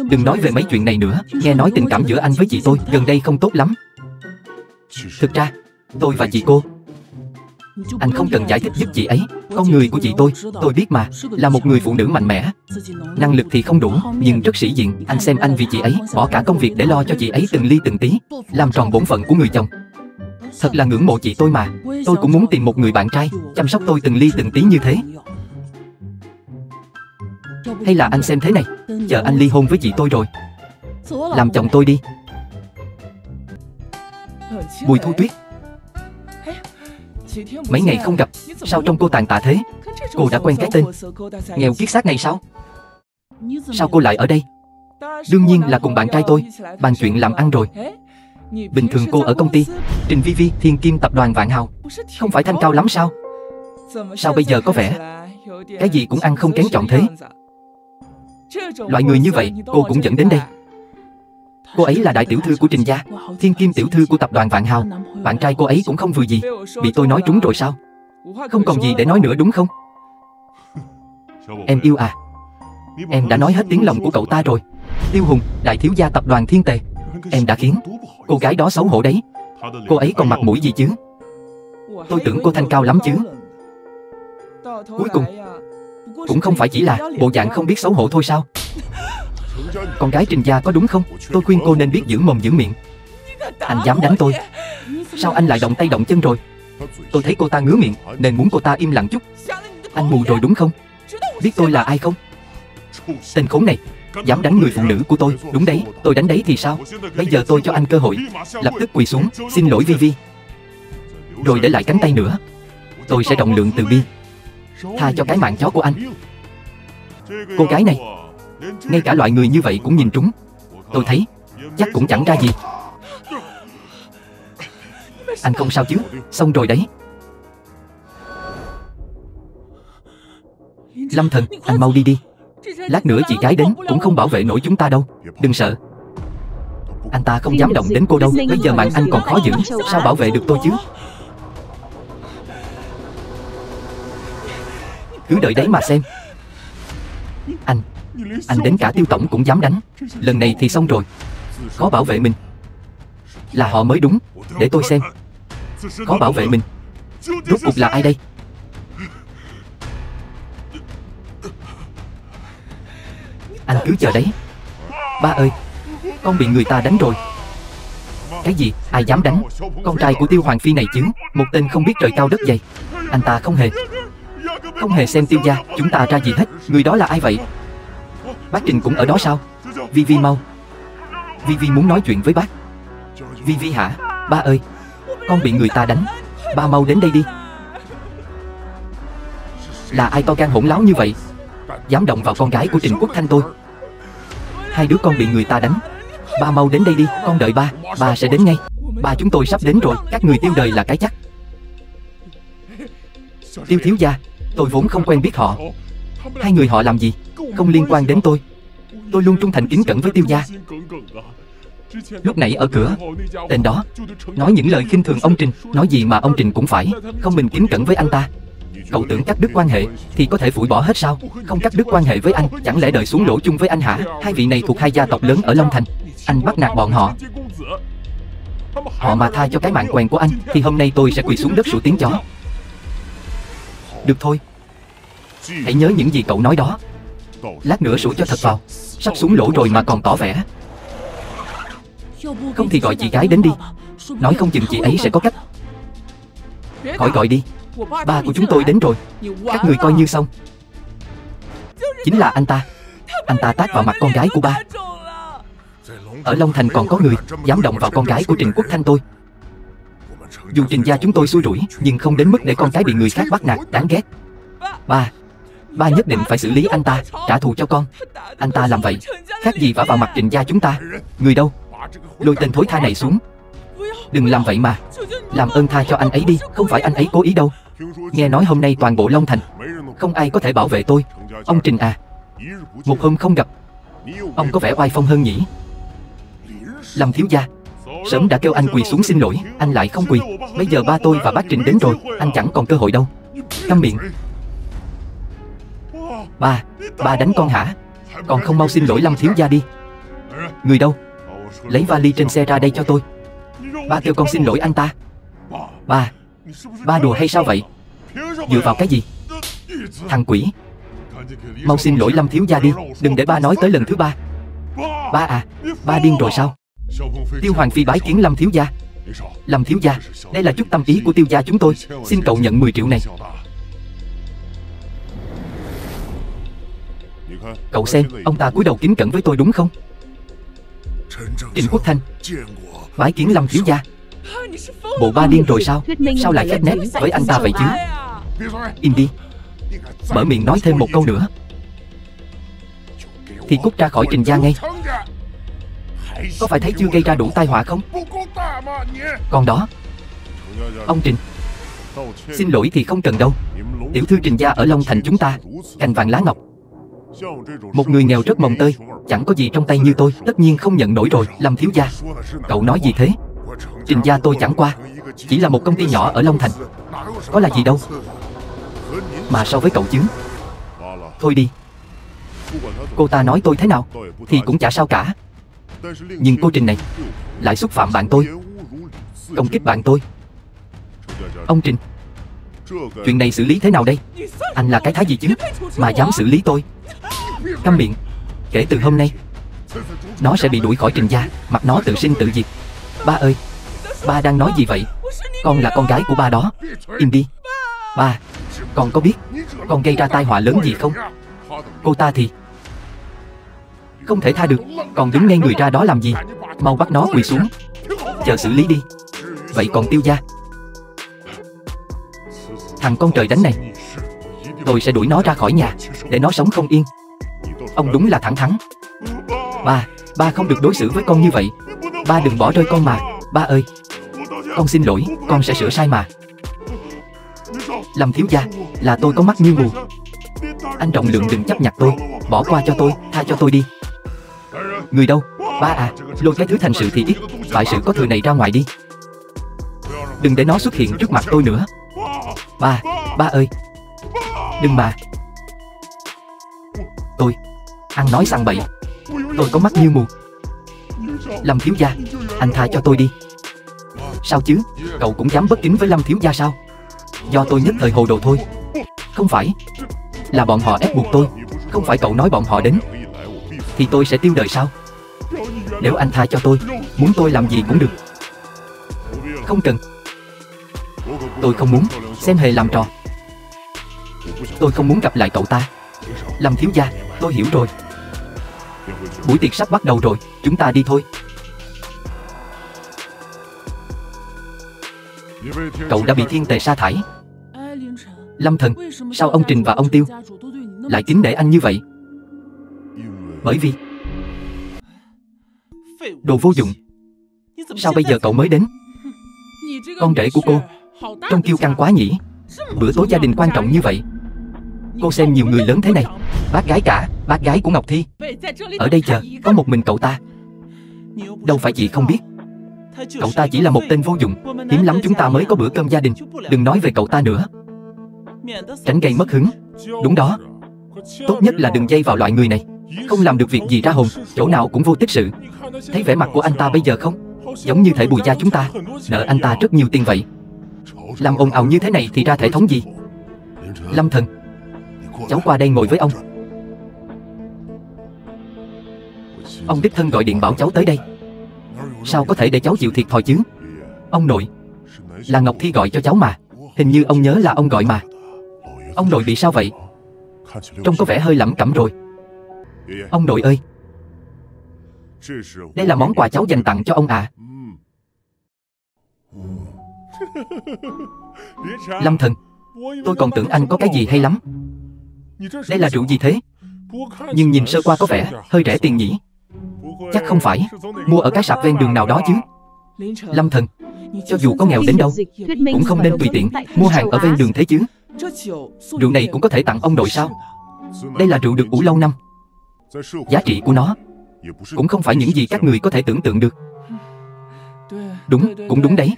Speaker 1: Đừng nói về mấy chuyện này nữa. Nghe nói tình cảm giữa anh với chị tôi gần đây không tốt lắm. Thực ra tôi và chị cô, anh không cần giải thích giúp chị ấy. Con người của chị tôi biết mà, là một người phụ nữ mạnh mẽ. Năng lực thì không đủ, nhưng rất sĩ diện. Anh xem anh vì chị ấy bỏ cả công việc để lo cho chị ấy từng ly từng tí, làm tròn bổn phận của người chồng. Thật là ngưỡng mộ chị tôi mà. Tôi cũng muốn tìm một người bạn trai chăm sóc tôi từng ly từng tí như thế. Hay là anh xem thế này, chờ anh ly hôn với chị tôi rồi làm chồng tôi đi. Bùi Thu Tuyết, mấy ngày không gặp, sao trông cô tàn tạ thế? Cô đã quen cái tên nghèo kiết xác này sao? Sao cô lại ở đây? Đương nhiên là cùng bạn trai tôi bàn chuyện làm ăn rồi. Bình thường cô ở công ty Trình Vi Vi, Thiên Kim tập đoàn Vạn Hào, không phải thanh cao lắm sao? Sao bây giờ có vẻ cái gì cũng ăn không kén chọn thế? Loại người như vậy cô cũng dẫn đến đây. Cô ấy là đại tiểu thư của Trình gia, Thiên Kim tiểu thư của tập đoàn Vạn Hào. Bạn trai cô ấy cũng không vừa gì. Bị tôi nói trúng rồi sao? Không còn gì để nói nữa đúng không? Em yêu à, em đã nói hết tiếng lòng của cậu ta rồi. Tiêu Hùng, đại thiếu gia tập đoàn Thiên Tề. Em đã khiến cô gái đó xấu hổ đấy. Cô ấy còn mặt mũi gì chứ? Tôi tưởng cô thanh cao lắm chứ. Cuối cùng cũng không phải chỉ là bộ dạng không biết xấu hổ thôi sao? Con gái Trình gia có đúng không? Tôi khuyên cô nên biết giữ mồm giữ miệng. Anh dám đánh tôi? Sao anh lại động tay động chân rồi? Tôi thấy cô ta ngứa miệng nên muốn cô ta im lặng chút. Anh mù rồi đúng không? Biết tôi là ai không? Tên khốn này dám đánh người phụ nữ của tôi. Đúng đấy, tôi đánh đấy thì sao? Bây giờ tôi cho anh cơ hội, lập tức quỳ xuống xin lỗi Vi Vi, rồi để lại cánh tay nữa. Tôi sẽ rộng lượng từ bi tha cho cái mạng chó của anh. Cô gái này ngay cả loại người như vậy cũng nhìn trúng. Tôi thấy chắc cũng chẳng ra gì. Anh không sao chứ? Xong rồi đấy. Lâm Thần, anh mau đi đi. Lát nữa chị gái đến cũng không bảo vệ nổi chúng ta đâu. Đừng sợ. Anh ta không dám động đến cô đâu. Bây giờ mạng anh còn khó giữ, sao bảo vệ được tôi chứ? Cứ đợi đấy mà xem. Anh đến cả Tiêu tổng cũng dám đánh. Lần này thì xong rồi. Có bảo vệ mình là họ mới đúng. Để tôi xem. Có bảo vệ mình rốt cuộc là ai đây? Anh cứ chờ đấy. Ba ơi, con bị người ta đánh rồi. Cái gì? Ai dám đánh con trai của Tiêu Hoàng phi này chứ? Một tên không biết trời cao đất dày. Anh ta không hề xem Tiêu gia chúng ta ra gì hết. Người đó là ai vậy? Bác Trình cũng ở đó sao? Vi Vi mau. Vi Vi muốn nói chuyện với bác. Vi Vi hả? Ba ơi, con bị người ta đánh. Ba mau đến đây đi. Là ai to gan hỗn láo như vậy? Dám động vào con gái của Trịnh Quốc Thanh tôi. Hai đứa con bị người ta đánh. Ba mau đến đây đi, con đợi ba. Ba sẽ đến ngay. Ba chúng tôi sắp đến rồi. Các người Tiêu đời là cái chắc. Tiêu thiếu gia, tôi vốn không quen biết họ. Hai người họ làm gì? Không liên quan đến tôi. Tôi luôn trung thành kính cẩn với Tiêu gia. Lúc nãy ở cửa, tên đó nói những lời khinh thường ông Trình. Nói gì mà ông Trình cũng phải không mình kính cẩn với anh ta. Cậu tưởng cắt đứt quan hệ thì có thể phủi bỏ hết sao? Không cắt đứt quan hệ với anh, chẳng lẽ đời xuống lỗ chung với anh hả? Hai vị này thuộc hai gia tộc lớn ở Long Thành. Anh bắt nạt bọn họ. Họ mà tha cho cái mạng quèn của anh thì hôm nay tôi sẽ quỳ xuống đất sủa tiếng chó. Được thôi, hãy nhớ những gì cậu nói đó. Lát nữa sủa cho thật vào. Sắp xuống lỗ rồi mà còn tỏ vẻ. Không thì gọi chị gái đến đi. Nói không chừng chị ấy sẽ có cách. Khỏi gọi đi. Ba của chúng tôi đến rồi. Các người coi như xong. Chính là anh ta. Anh ta tát vào mặt con gái của ba. Ở Long Thành còn có người dám động vào con gái của Trịnh Quốc Thanh tôi. Dù Trình gia chúng tôi xui rủi, nhưng không đến mức để con cái bị người khác bắt nạt, đáng ghét. Ba nhất định phải xử lý anh ta, trả thù cho con. Anh ta làm vậy khác gì vả vào mặt Trình gia chúng ta. Người đâu? Lôi tên thối tha này xuống. Đừng làm vậy mà. Làm ơn tha cho anh ấy đi. Không phải anh ấy cố ý đâu. Nghe nói hôm nay toàn bộ Long Thành không ai có thể bảo vệ tôi. Ông Trình à, một hôm không gặp, ông có vẻ oai phong hơn nhỉ? Lâm thiếu gia sớm đã kêu anh quỳ xuống xin lỗi, anh lại không quỳ. Bây giờ ba tôi và bác Trình đến rồi, anh chẳng còn cơ hội đâu. Câm miệng. Ba đánh con hả? Còn không mau xin lỗi Lâm thiếu gia đi. Người đâu? Lấy vali trên xe ra đây cho tôi. Ba kêu con xin lỗi anh ta. Ba đùa hay sao vậy? Dựa vào cái gì? Thằng quỷ. Mau xin lỗi Lâm thiếu gia đi, đừng để ba nói tới lần thứ ba. Ba à, ba điên rồi sao? Tiêu Hoàng phi bái kiến Lâm thiếu gia. Lâm thiếu gia, đây là chút tâm ý của Tiêu gia chúng tôi. Xin cậu nhận 10 triệu này. Cậu xem, ông ta cúi đầu kính cẩn với tôi đúng không? Trịnh Quốc Thanh bái kiến Lâm thiếu gia. Bộ ba điên rồi sao? Sao lại khép nép với anh ta vậy chứ? Im đi. Mở miệng nói thêm một câu nữa thì cút ra khỏi Trình gia ngay. Có phải thấy chưa gây ra đủ tai họa không? Còn đó, ông Trình, xin lỗi thì không cần đâu. Tiểu thư Trình gia ở Long Thành chúng ta cành vàng lá ngọc. Một người nghèo rất mồng tơi, chẳng có gì trong tay như tôi, tất nhiên không nhận nổi rồi. Lâm thiếu gia, cậu nói gì thế? Trình gia tôi chẳng qua chỉ là một công ty nhỏ ở Long Thành, có là gì đâu mà so với cậu chứ. Thôi đi. Cô ta nói tôi thế nào thì cũng chả sao cả. Nhưng cô Trình này lại xúc phạm bạn tôi, công kích bạn tôi. Ông Trình, chuyện này xử lý thế nào đây? Anh là cái thái gì chứ mà dám xử lý tôi? Câm miệng. Kể từ hôm nay nó sẽ bị đuổi khỏi Trình gia, mặc nó tự sinh tự diệt. Ba ơi, ba đang nói gì vậy? Con là con gái của ba đó. Im đi. Ba, con có biết con gây ra tai họa lớn gì không? Cô ta thì không thể tha được, còn đứng ngay người ra đó làm gì? Mau bắt nó quỳ xuống, chờ xử lý đi. Vậy còn Tiêu gia, thằng con trời đánh này, tôi sẽ đuổi nó ra khỏi nhà để nó sống không yên. Ông đúng là thẳng thắn. Ba không được đối xử với con như vậy. Ba đừng bỏ rơi con mà. Ba ơi, con xin lỗi, con sẽ sửa sai mà. Lâm thiếu gia, là tôi có mắt như mù. Anh trọng lượng đừng chấp nhặt tôi, bỏ qua cho tôi, tha cho tôi đi. Người đâu? Ba à, lôi cái thứ thành sự thì ít, bại sự có thừa này ra ngoài đi. Đừng để nó xuất hiện trước mặt tôi nữa. Ba ơi, đừng mà. tôi. Ăn nói sằng bậy. Tôi có mắt như mù. Lâm thiếu gia, anh tha cho tôi đi. Sao chứ, cậu cũng dám bất kính với Lâm thiếu gia sao? Do tôi nhất thời hồ đồ thôi. Không phải, là bọn họ ép buộc tôi. Không phải cậu nói bọn họ đến thì tôi sẽ tiêu đời sao? Nếu anh tha cho tôi, muốn tôi làm gì cũng được. Không cần. Tôi không muốn xem hề làm trò. Tôi không muốn gặp lại cậu ta. Lâm thiếu gia, tôi hiểu rồi. Buổi tiệc sắp bắt đầu rồi, chúng ta đi thôi. Cậu đã bị thiên tề sa thải. Lâm thần, sao ông Trình và ông Tiêu lại kính nể anh như vậy? Bởi vì đồ vô dụng. Sao bây giờ cậu mới đến? Con rể của cô trông kiêu căng quá nhỉ. Bữa tối gia đình quan trọng như vậy, cô xem nhiều người lớn thế này. Bác gái cả, bác gái của Ngọc Thi. Ở đây chờ, có một mình cậu ta. Đâu phải chị không biết. Cậu ta chỉ là một tên vô dụng. Hiếm lắm chúng ta mới có bữa cơm gia đình. Đừng nói về cậu ta nữa, tránh gây mất hứng. Đúng đó. Tốt nhất là đừng dây vào loại người này. Không làm được việc gì ra hồn, chỗ nào cũng vô tích sự. Thấy vẻ mặt của anh ta bây giờ không? Giống như thể Bùi gia chúng ta nợ anh ta rất nhiều tiền vậy. Làm ồn ào như thế này thì ra thể thống gì? Lâm thần, cháu qua đây ngồi với ông. Ông đích thân gọi điện bảo cháu tới đây. Sao có thể để cháu chịu thiệt thòi chứ? Ông nội, là Ngọc Thi gọi cho cháu mà. Hình như ông nhớ là ông gọi mà. Ông nội bị sao vậy? Trông có vẻ hơi lẩm cẩm rồi. Ông nội ơi, đây là món quà cháu dành tặng cho ông à. Lâm thần, tôi còn tưởng anh có cái gì hay lắm. Đây là rượu gì thế? Nhưng nhìn sơ qua có vẻ hơi rẻ tiền nhỉ. Chắc không phải mua ở cái sạp ven đường nào đó chứ. Lâm thần, cho dù có nghèo đến đâu cũng không nên tùy tiện mua hàng ở ven đường thế chứ. Rượu này cũng có thể tặng ông nội sao? Đây là rượu được ủ lâu năm. Giá trị của nó cũng không phải những gì các người có thể tưởng tượng được. Đúng, cũng đúng đấy.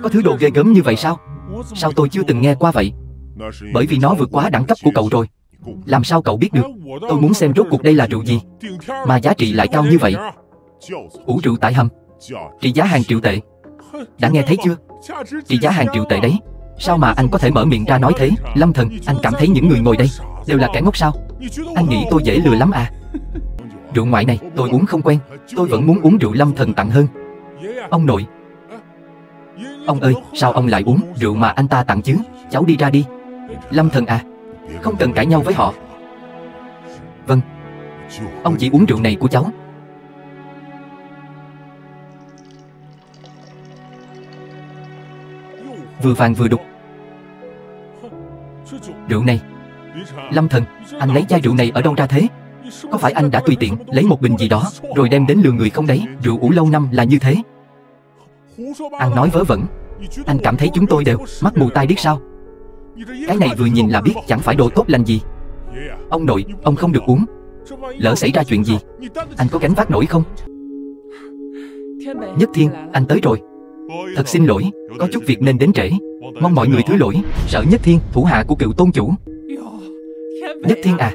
Speaker 1: Có thứ đồ ghê gớm như vậy sao? Sao tôi chưa từng nghe qua vậy? Bởi vì nó vượt quá đẳng cấp của cậu rồi. Làm sao cậu biết được? Tôi muốn xem rốt cuộc đây là rượu gì mà giá trị lại cao như vậy. Ủ rượu tại hầm, trị giá hàng triệu tệ. Đã nghe thấy chưa? Trị giá hàng triệu tệ đấy. Sao mà anh có thể mở miệng ra nói thế? Lâm thần, anh cảm thấy những người ngồi đây đều là kẻ ngốc sao? Anh nghĩ tôi dễ lừa lắm à? Rượu ngoại này tôi uống không quen. Tôi vẫn muốn uống rượu Lâm thần tặng hơn. Ông nội, ông ơi, sao ông lại uống rượu mà anh ta tặng chứ? Cháu đi ra đi. Lâm thần à, không cần cãi nhau với họ. Vâng, ông chỉ uống rượu này của cháu. Vừa vàng vừa đục. Rượu này. Lâm thần, anh lấy chai rượu này ở đâu ra thế? Có phải anh đã tùy tiện lấy một bình gì đó rồi đem đến lừa người không đấy? Rượu ủ lâu năm là như thế. Ăn nói vớ vẩn. Anh cảm thấy chúng tôi đều mắt mù tai điếc sao? Cái này vừa nhìn là biết chẳng phải đồ tốt lành gì. Ông nội, ông không được uống. Lỡ xảy ra chuyện gì, anh có gánh vác nổi không? Nhất Thiên, anh tới rồi. Thật xin lỗi, có chút việc nên đến trễ. Mong mọi người thứ lỗi. Sở Nhất Thiên, thủ hạ của cựu tôn chủ. Nhất Thiên à,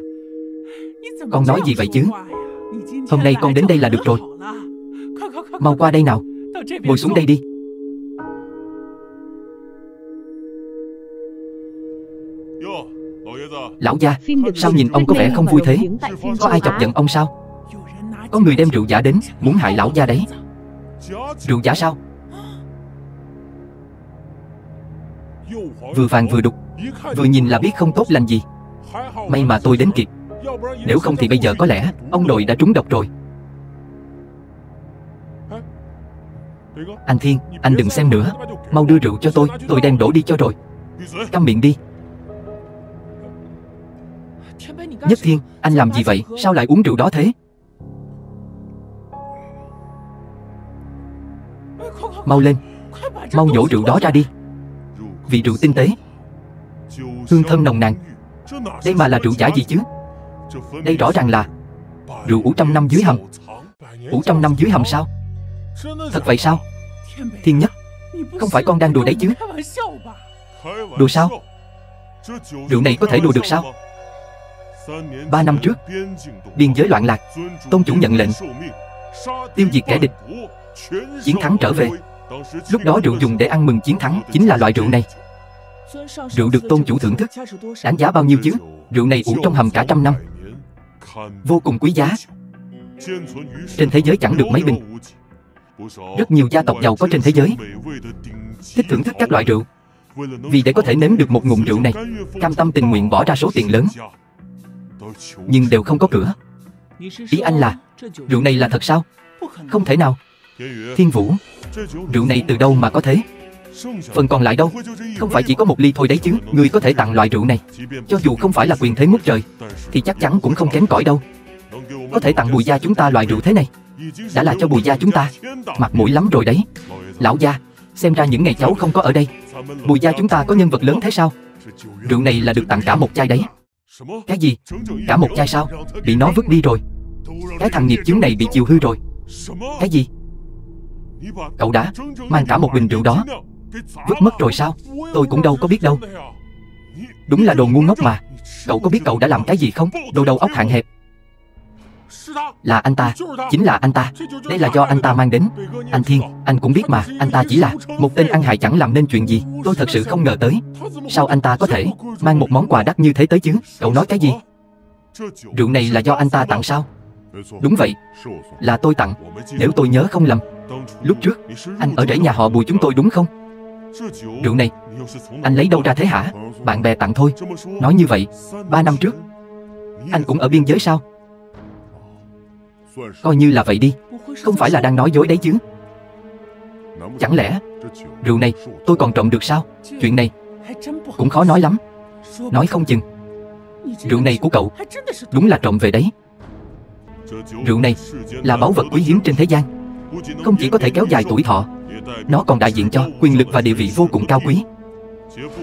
Speaker 1: con nói gì vậy chứ? Hôm nay con đến đây là được rồi. Mau qua đây nào. Ngồi xuống đây đi. Lão gia, sao nhìn ông có vẻ không vui thế? Có ai chọc giận ông sao? Có người đem rượu giả đến, muốn hại lão gia đấy. Rượu giả sao? Vừa vàng vừa đục, vừa nhìn là biết không tốt lành gì. May mà tôi đến kịp. Nếu không thì bây giờ có lẽ ông nội đã trúng độc rồi. Anh Thiên, anh đừng xem nữa. Mau đưa rượu cho tôi đem đổ đi cho rồi. Câm miệng đi. Nhất Thiên, anh làm gì vậy? Sao lại uống rượu đó thế? Mau lên, mau nhổ rượu đó ra đi. Vị rượu tinh tế, hương thơm nồng nàn. Đây mà là rượu giả gì chứ? Đây rõ ràng là rượu ủ trăm năm dưới hầm. Ủ trăm năm dưới hầm sao? Thật vậy sao? Thiên Nhất, không phải con đang đùa đấy chứ? Đùa sao? Rượu này có thể đùa được sao? 3 năm trước, biên giới loạn lạc, tôn chủ nhận lệnh tiêu diệt kẻ địch, chiến thắng trở về. Lúc đó rượu dùng để ăn mừng chiến thắng chính là loại rượu này. Rượu được tôn chủ thưởng thức, đáng giá bao nhiêu chứ? Rượu này ủ trong hầm cả 100 năm, vô cùng quý giá. Trên thế giới chẳng được mấy bình. Rất nhiều gia tộc giàu có trên thế giới thích thưởng thức các loại rượu. Vì để có thể nếm được một ngụm rượu này, cam tâm tình nguyện bỏ ra số tiền lớn, nhưng đều không có cửa. Ý anh là rượu này là thật sao? Không thể nào. Thiên Vũ, rượu này từ đâu mà có thế? Phần còn lại đâu? Không phải chỉ có 1 ly thôi đấy chứ. Người có thể tặng loại rượu này, cho dù không phải là quyền thế ngút trời, thì chắc chắn cũng không kém cỏi đâu. Có thể tặng Bùi gia chúng ta loại rượu thế này, đã là cho Bùi gia chúng ta mặt mũi lắm rồi đấy. Lão gia, xem ra những ngày cháu không có ở đây, Bùi gia chúng ta có nhân vật lớn thế sao? Rượu này là được tặng cả 1 chai đấy. Cái gì? Cả 1 chai sao? Bị nó vứt đi rồi. Cái thằng nghiệp chướng này bị chiều hư rồi. Cái gì? Cậu đã mang cả 1 bình rượu đó vứt mất rồi sao? Tôi cũng đâu có biết đâu. Đúng là đồ ngu ngốc mà. Cậu có biết cậu đã làm cái gì không? Đồ đầu óc hạn hẹp. Là anh ta, chính là anh ta. Đây là do anh ta mang đến. Anh Thiên, anh cũng biết mà, anh ta chỉ là một tên ăn hại chẳng làm nên chuyện gì. Tôi thật sự không ngờ tới. Sao anh ta có thể mang một món quà đắt như thế tới chứ? Cậu nói cái gì? Rượu này là do anh ta tặng sao? Đúng vậy, là tôi tặng. Nếu tôi nhớ không lầm, lúc trước anh ở rễ nhà họ Bùi chúng tôi đúng không? Rượu này anh lấy đâu ra thế hả? Bạn bè tặng thôi. Nói như vậy, 3 năm trước anh cũng ở biên giới sao? Coi như là vậy đi. Không phải là đang nói dối đấy chứ? Chẳng lẽ rượu này tôi còn trộm được sao? Chuyện này cũng khó nói lắm. Nói không chừng rượu này của cậu đúng là trộm về đấy. Rượu này là báu vật quý hiếm trên thế gian. Không chỉ có thể kéo dài tuổi thọ, nó còn đại diện cho quyền lực và địa vị vô cùng cao quý.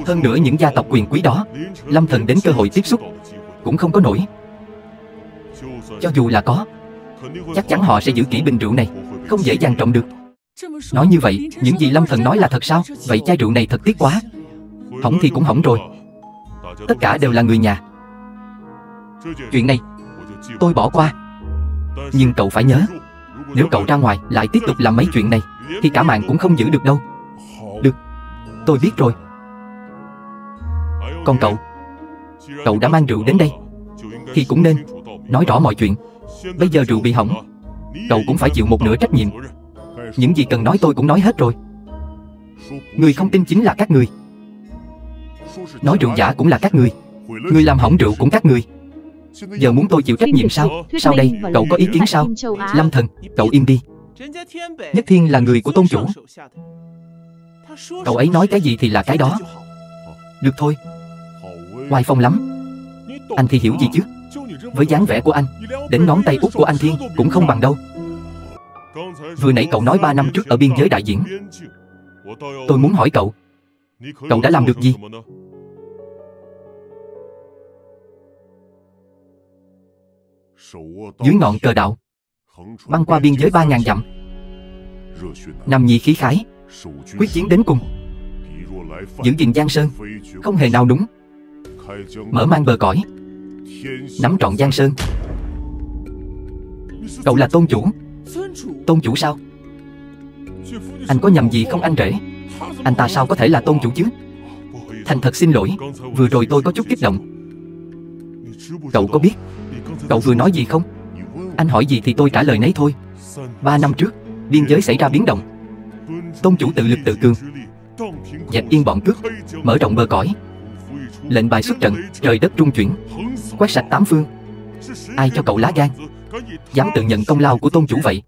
Speaker 1: Hơn nữa những gia tộc quyền quý đó, Lâm Thần đến cơ hội tiếp xúc cũng không có nổi. Cho dù là có, chắc chắn họ sẽ giữ kỹ bình rượu này, không dễ dàng trộm được. Nói như vậy, những gì Lâm Thần nói là thật sao? Vậy chai rượu này thật tiếc quá. Hỏng thì cũng hỏng rồi. Tất cả đều là người nhà. Chuyện này tôi bỏ qua. Nhưng cậu phải nhớ, nếu cậu ra ngoài lại tiếp tục làm mấy chuyện này thì cả mạng cũng không giữ được đâu. Được, tôi biết rồi. Còn cậu đã mang rượu đến đây thì cũng nên nói rõ mọi chuyện. Bây giờ rượu bị hỏng, cậu cũng phải chịu một nửa trách nhiệm. Những gì cần nói tôi cũng nói hết rồi. Người không tin chính là các người. Nói rượu giả cũng là các người. Người làm hỏng rượu cũng các người. Giờ muốn tôi chịu trách nhiệm sao? Sau đây, cậu có ý kiến sao? Lâm Thần, cậu im đi. Nhất Thiên là người của tôn chủ. Cậu ấy nói cái gì thì là cái đó. Được thôi. Oai phong lắm. Anh thì hiểu gì chứ? Với dáng vẻ của anh, đến ngón tay út của anh Thiên cũng không bằng đâu. Vừa nãy cậu nói 3 năm trước ở biên giới đại diễn. Tôi muốn hỏi cậu đã làm được gì? Dưới ngọn cờ đạo, băng qua biên giới 3.000 dặm, Nam Nhi khí khái, quyết chiến đến cùng, giữ gìn Giang Sơn, không hề nào núng, mở mang bờ cõi, nắm trọn Giang Sơn. Cậu là tôn chủ. Tôn chủ sao? Anh có nhầm gì không anh rể? Anh ta sao có thể là tôn chủ chứ? Thành thật xin lỗi, vừa rồi tôi có chút kích động. Cậu có biết cậu vừa nói gì không? Anh hỏi gì thì tôi trả lời nấy thôi. 3 năm trước, biên giới xảy ra biến động. Tôn chủ tự lực tự cường, dẹp yên bọn cướp, mở rộng bờ cõi. Lệnh bài xuất trận, trời đất trung chuyển, quét sạch 8 phương. Ai cho cậu lá gan dám tự nhận công lao của tôn chủ vậy?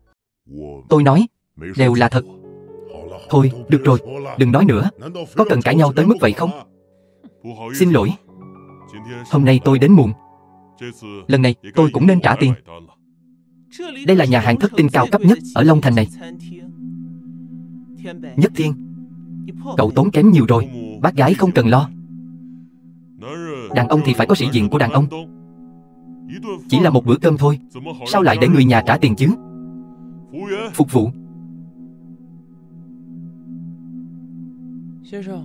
Speaker 1: Tôi nói đều là thật. Thôi, được rồi, đừng nói nữa. Có cần cãi nhau tới mức vậy không? Xin lỗi, hôm nay tôi đến muộn. Lần này tôi cũng nên trả tiền. Đây là nhà hàng thất tinh cao cấp nhất ở Long Thành này. Nhất Thiên, cậu tốn kém nhiều rồi. Bác gái không cần lo. Đàn ông thì phải có sĩ diện của đàn ông. Chỉ là một bữa cơm thôi, sao lại để người nhà trả tiền chứ? Phục vụ.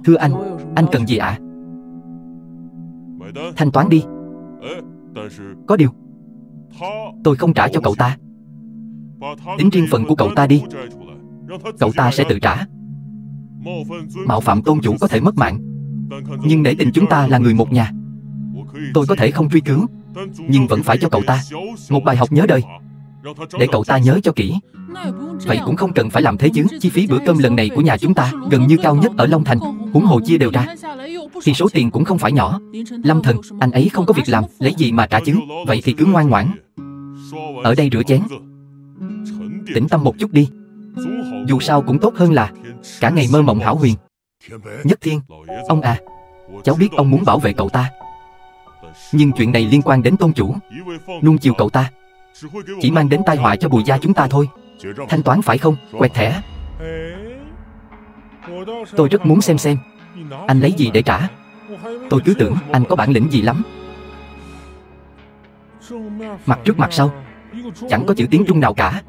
Speaker 1: Thưa anh cần gì ạ? Thanh toán đi. Có điều tôi không trả cho cậu ta. Tính riêng phần của cậu ta đi. Cậu ta sẽ tự trả. Mạo phạm tôn chủ có thể mất mạng, nhưng nể tình chúng ta là người một nhà, tôi có thể không truy cứu, nhưng vẫn phải cho cậu ta một bài học nhớ đời, để cậu ta nhớ cho kỹ. Vậy cũng không cần phải làm thế chứ. Chi phí bữa cơm lần này của nhà chúng ta gần như cao nhất ở Long Thành, huống hồ chia đều ra thì số tiền cũng không phải nhỏ. Lâm Thần, anh ấy không có việc làm, lấy gì mà trả chứ? Vậy thì cứ ngoan ngoãn ở đây rửa chén, tĩnh tâm một chút đi. Dù sao cũng tốt hơn là cả ngày mơ mộng hão huyền. Nhất Thiên, ông à, cháu biết ông muốn bảo vệ cậu ta, nhưng chuyện này liên quan đến tôn chủ. Nuông chiều cậu ta chỉ mang đến tai họa cho Bùi gia chúng ta thôi. Thanh toán phải không? Quẹt thẻ. Tôi rất muốn xem anh lấy gì để trả. Tôi cứ tưởng anh có bản lĩnh gì lắm. Mặt trước mặt sau chẳng có chữ tiếng Trung nào cả.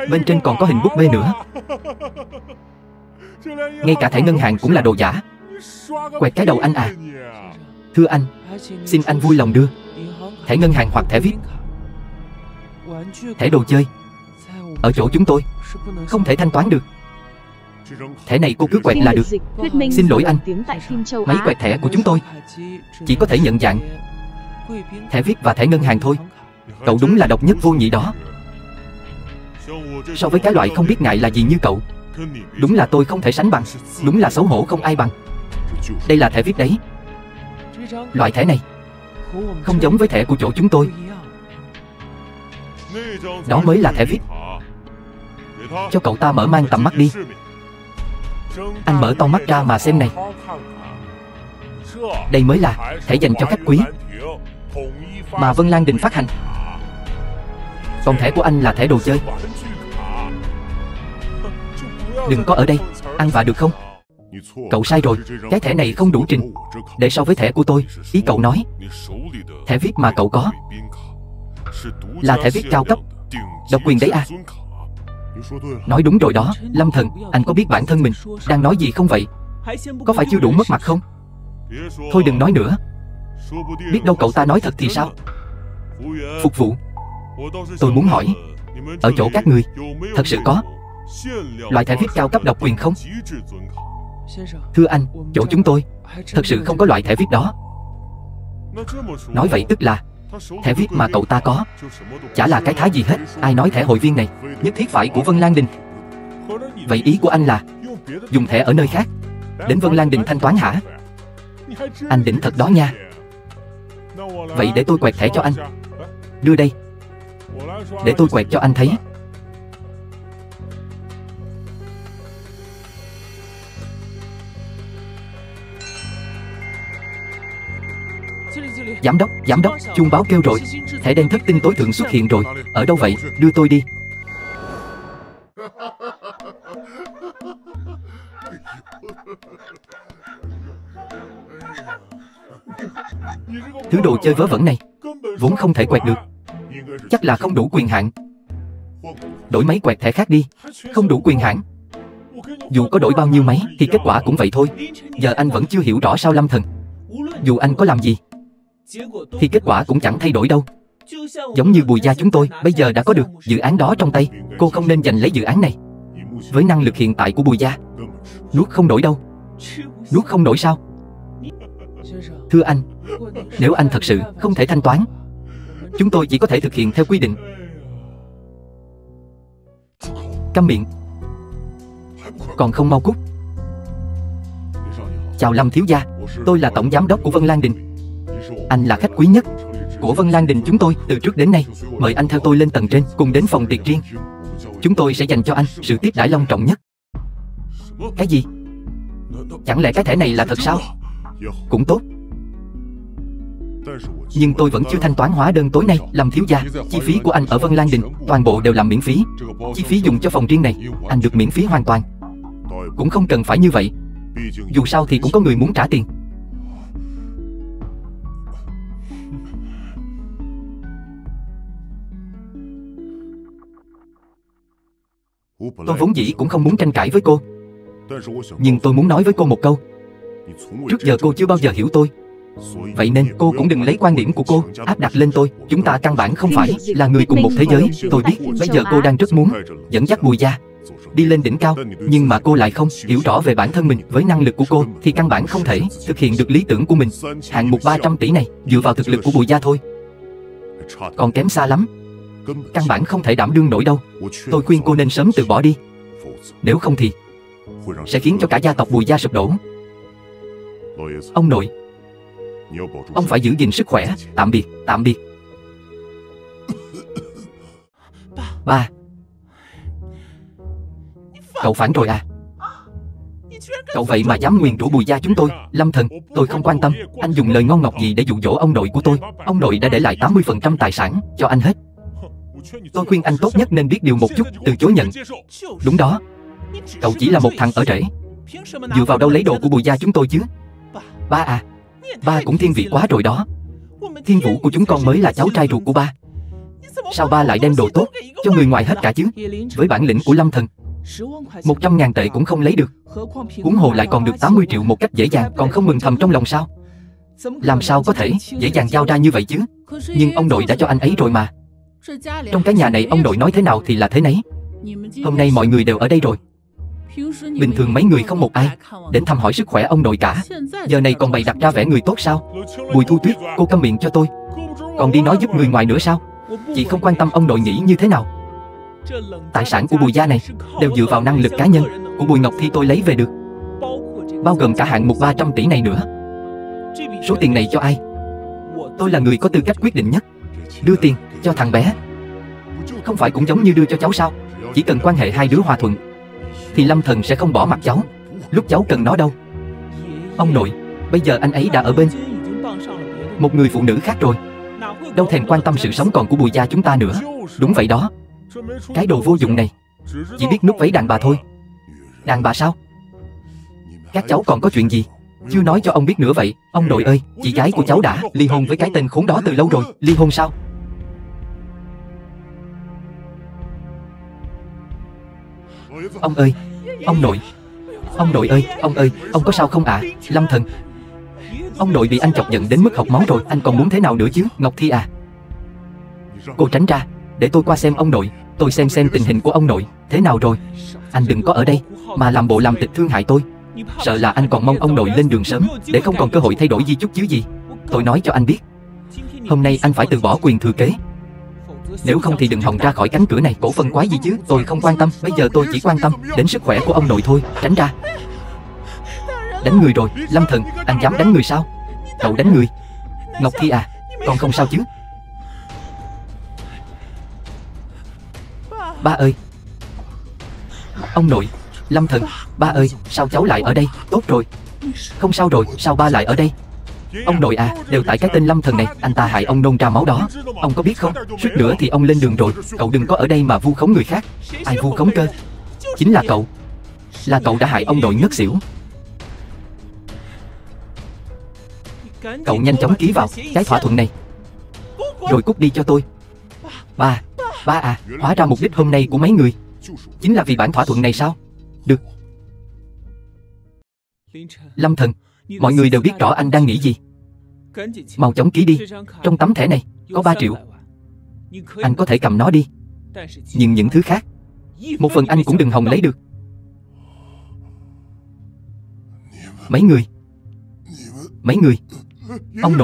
Speaker 1: Bên trên còn có hình búp bê nữa. Ngay cả thẻ ngân hàng cũng là đồ giả. Quẹt cái đầu anh à. Thưa anh, xin anh vui lòng đưa thẻ ngân hàng hoặc thẻ VIP. Thẻ đồ chơi ở chỗ chúng tôi không thể thanh toán được. Thẻ này cô cứ quẹt là được. Xin lỗi anh, máy quẹt thẻ của chúng tôi chỉ có thể nhận dạng thẻ VIP và thẻ ngân hàng thôi. Cậu đúng là độc nhất vô nhị đó. So với cái loại không biết ngại là gì như cậu, đúng là tôi không thể sánh bằng. Đúng là xấu hổ không ai bằng. Đây là thẻ VIP đấy. Loại thẻ này không giống với thẻ của chỗ chúng tôi. Đó mới là thẻ VIP. Cho cậu ta mở mang tầm mắt đi. Anh mở to mắt ra mà xem này. Đây mới là thẻ dành cho khách quý mà Vân Lan Đình phát hành. Còn thẻ của anh là thẻ đồ chơi. Đừng có ở đây ăn vạ được không? Cậu sai rồi. Cái thẻ này không đủ trình để so với thẻ của tôi. Ý cậu nói thẻ VIP mà cậu có là thẻ VIP cao cấp, độc quyền đấy à? Nói đúng rồi đó. Lâm Thần, anh có biết bản thân mình đang nói gì không vậy? Có phải chưa đủ mất mặt không? Thôi đừng nói nữa. Biết đâu cậu ta nói thật thì sao? Phục vụ, tôi muốn hỏi, ở chỗ các người thật sự có loại thẻ VIP cao cấp độc quyền không? Thưa anh, chỗ chúng tôi thật sự không có loại thẻ VIP đó. Nói vậy tức là thẻ VIP mà cậu ta có chả là cái thá gì hết. Ai nói thẻ hội viên này nhất thiết phải của Vân Lan Đình? Vậy ý của anh là dùng thẻ ở nơi khác đến Vân Lan Đình thanh toán hả? Anh đỉnh thật đó nha. Vậy để tôi quẹt thẻ cho anh. Đưa đây, để tôi quẹt cho anh thấy. Giám đốc, chuông báo kêu rồi. Thẻ đen thất tinh tối thượng xuất hiện rồi. Ở đâu vậy? Đưa tôi đi. Thứ đồ chơi vớ vẩn này vốn không thể quẹt được. Chắc là không đủ quyền hạn. Đổi máy quẹt thẻ khác đi. Không đủ quyền hạn. Dù có đổi bao nhiêu máy thì kết quả cũng vậy thôi. Giờ anh vẫn chưa hiểu rõ sao Lâm Thần. Dù anh có làm gì thì kết quả cũng chẳng thay đổi đâu. Giống như Bùi gia chúng tôi bây giờ đã có được dự án đó trong tay. Cô không nên giành lấy dự án này. Với năng lực hiện tại của Bùi gia, nuốt không nổi đâu. Nuốt không nổi sao? Thưa anh, nếu anh thật sự không thể thanh toán, chúng tôi chỉ có thể thực hiện theo quy định. Câm miệng. Còn không mau cút. Chào Lâm thiếu gia, tôi là tổng giám đốc của Vân Lan Đình. Anh là khách quý nhất của Vân Lan Đình chúng tôi từ trước đến nay. Mời anh theo tôi lên tầng trên cùng đến phòng tiệc riêng. Chúng tôi sẽ dành cho anh sự tiếp đãi long trọng nhất. Cái gì? Chẳng lẽ cái thẻ này là thật sao? Cũng tốt. Nhưng tôi vẫn chưa thanh toán hóa đơn tối nay. Lâm thiếu gia, chi phí của anh ở Vân Lan Đình toàn bộ đều làm miễn phí. Chi phí dùng cho phòng riêng này anh được miễn phí hoàn toàn. Cũng không cần phải như vậy. Dù sao thì cũng có người muốn trả tiền. Tôi vốn dĩ cũng không muốn tranh cãi với cô, nhưng tôi muốn nói với cô một câu. Trước giờ cô chưa bao giờ hiểu tôi. Vậy nên cô cũng đừng lấy quan điểm của cô áp đặt lên tôi. Chúng ta căn bản không phải là người cùng một thế giới. Tôi biết bây giờ cô đang rất muốn dẫn dắt Bùi gia đi lên đỉnh cao, nhưng mà cô lại không hiểu rõ về bản thân mình. Với năng lực của cô thì căn bản không thể thực hiện được lý tưởng của mình. Hạng mục 300 tỷ này dựa vào thực lực của Bùi gia thôi, còn kém xa lắm, căn bản không thể đảm đương nổi đâu. Tôi khuyên cô nên sớm từ bỏ đi, nếu không thì sẽ khiến cho cả gia tộc Bùi gia sụp đổ. Ông nội, ông phải giữ gìn sức khỏe. Tạm biệt, tạm biệt. Ba, cậu phản rồi à? Cậu vậy mà dám nguyền rủa Bùi gia chúng tôi. Lâm Thần, tôi không quan tâm anh dùng lời ngon ngọt gì để dụ dỗ ông nội của tôi. Ông nội đã để lại 80% tài sản cho anh hết. Tôi khuyên anh tốt nhất nên biết điều một chút, từ chối nhận. Đúng đó, cậu chỉ là một thằng ở rễ, dựa vào đâu lấy đồ của Bùi gia chúng tôi chứ? Ba à, ba cũng thiên vị quá rồi đó. Thiên Vũ của chúng con mới là cháu trai ruột của ba. Sao ba lại đem đồ tốt cho người ngoài hết cả chứ? Với bản lĩnh của Lâm Thần, 100.000 tệ cũng không lấy được, huống hồ lại còn được 80 triệu một cách dễ dàng, còn không mừng thầm trong lòng sao? Làm sao có thể dễ dàng giao ra như vậy chứ? Nhưng ông nội đã cho anh ấy rồi mà. Trong cái nhà này ông nội nói thế nào thì là thế nấy. Hôm nay mọi người đều ở đây rồi, bình thường mấy người không một ai đến thăm hỏi sức khỏe ông nội cả. Giờ này còn bày đặt ra vẻ người tốt sao? Bùi Thu Tuyết, cô câm miệng cho tôi. Còn đi nói giúp người ngoài nữa sao? Chị không quan tâm ông nội nghĩ như thế nào. Tài sản của Bùi gia này đều dựa vào năng lực cá nhân của Bùi Ngọc Thi tôi lấy về được, bao gồm cả hạng mục 300 tỷ này nữa. Số tiền này cho ai? Tôi là người có tư cách quyết định nhất. Đưa tiền cho thằng bé không phải cũng giống như đưa cho cháu sao? Chỉ cần quan hệ hai đứa hòa thuận thì Lâm Thần sẽ không bỏ mặc cháu lúc cháu cần nó đâu. Ông nội, bây giờ anh ấy đã ở bên một người phụ nữ khác rồi, đâu thèm quan tâm sự sống còn của Bùi gia chúng ta nữa. Đúng vậy đó, cái đồ vô dụng này chỉ biết núp váy đàn bà thôi. Đàn bà sao? Các cháu còn có chuyện gì chưa nói cho ông biết nữa vậy? Ông nội ơi, chị gái của cháu đã ly hôn với cái tên khốn đó từ lâu rồi. Ly hôn sao? Ông ơi, ông nội, ông nội ơi, ông có sao không ạ? Lâm Thần, ông nội bị anh chọc giận đến mức học máu rồi, anh còn muốn thế nào nữa chứ? Ngọc Thi à, cô tránh ra để tôi qua xem ông nội. Tôi xem tình hình của ông nội thế nào rồi. Anh đừng có ở đây mà làm bộ làm tịch thương hại tôi. Sợ là anh còn mong ông nội lên đường sớm để không còn cơ hội thay đổi di chúc chứ gì. Tôi nói cho anh biết, hôm nay anh phải từ bỏ quyền thừa kế, nếu không thì đừng hòng ra khỏi cánh cửa này. Cổ phần quái gì chứ? Tôi không quan tâm, bây giờ tôi chỉ quan tâm đến sức khỏe của ông nội thôi. Tránh ra. Đánh người rồi. Lâm Thần, anh dám đánh người sao? Cậu đánh người. Ngọc Thi à, con không sao chứ? Ba ơi. Ông nội. Lâm Thần, ba ơi, sao cháu lại ở đây? Tốt rồi, không sao rồi. Sao ba lại ở đây? Ông nội à, đều tại cái tên Lâm Thần này. Anh ta hại ông nôn ra máu đó, ông có biết không? Suýt nữa thì ông lên đường rồi. Cậu đừng có ở đây mà vu khống người khác. Ai vu khống cơ? Chính là cậu. Là cậu đã hại ông nội ngất xỉu. Cậu nhanh chóng ký vào cái thỏa thuận này rồi cút đi cho tôi. Ba à, hóa ra mục đích hôm nay của mấy người chính là vì bản thỏa thuận này sao? Được. Lâm Thần, mọi người đều biết rõ anh đang nghĩ gì. Mau chóng ký đi. Trong tấm thẻ này có 3 triệu. Anh có thể cầm nó đi, nhưng những thứ khác, một phần anh cũng đừng hòng lấy được. Mấy người. Ông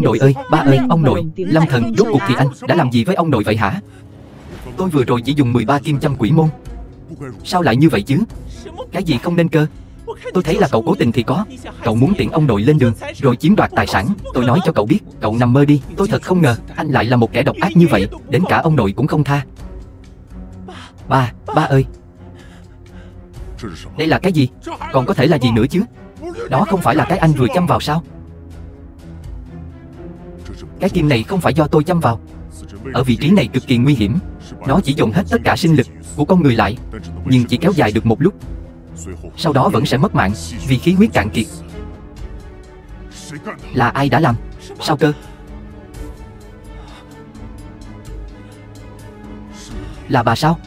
Speaker 1: nội ơi, ba ơi, ông nội. Lâm Thần, rốt cuộc thì anh đã làm gì với ông nội vậy hả? Tôi vừa rồi chỉ dùng 13 kim châm quỷ môn. Sao lại như vậy chứ? Cái gì không nên cơ? Tôi thấy là cậu cố tình thì có. Cậu muốn tiễn ông nội lên đường rồi chiếm đoạt tài sản. Tôi nói cho cậu biết, cậu nằm mơ đi. Tôi thật không ngờ anh lại là một kẻ độc ác như vậy, đến cả ông nội cũng không tha. Ba ơi, đây là cái gì? Còn có thể là gì nữa chứ? Đó không phải là cái anh vừa châm vào sao? Cái kim này không phải do tôi châm vào. Ở vị trí này cực kỳ nguy hiểm. Nó chỉ dồn hết tất cả sinh lực của con người lại, nhưng chỉ kéo dài được một lúc, sau đó vẫn sẽ mất mạng vì khí huyết cạn kiệt. Là ai đã làm? Sao cơ? Là bà sao?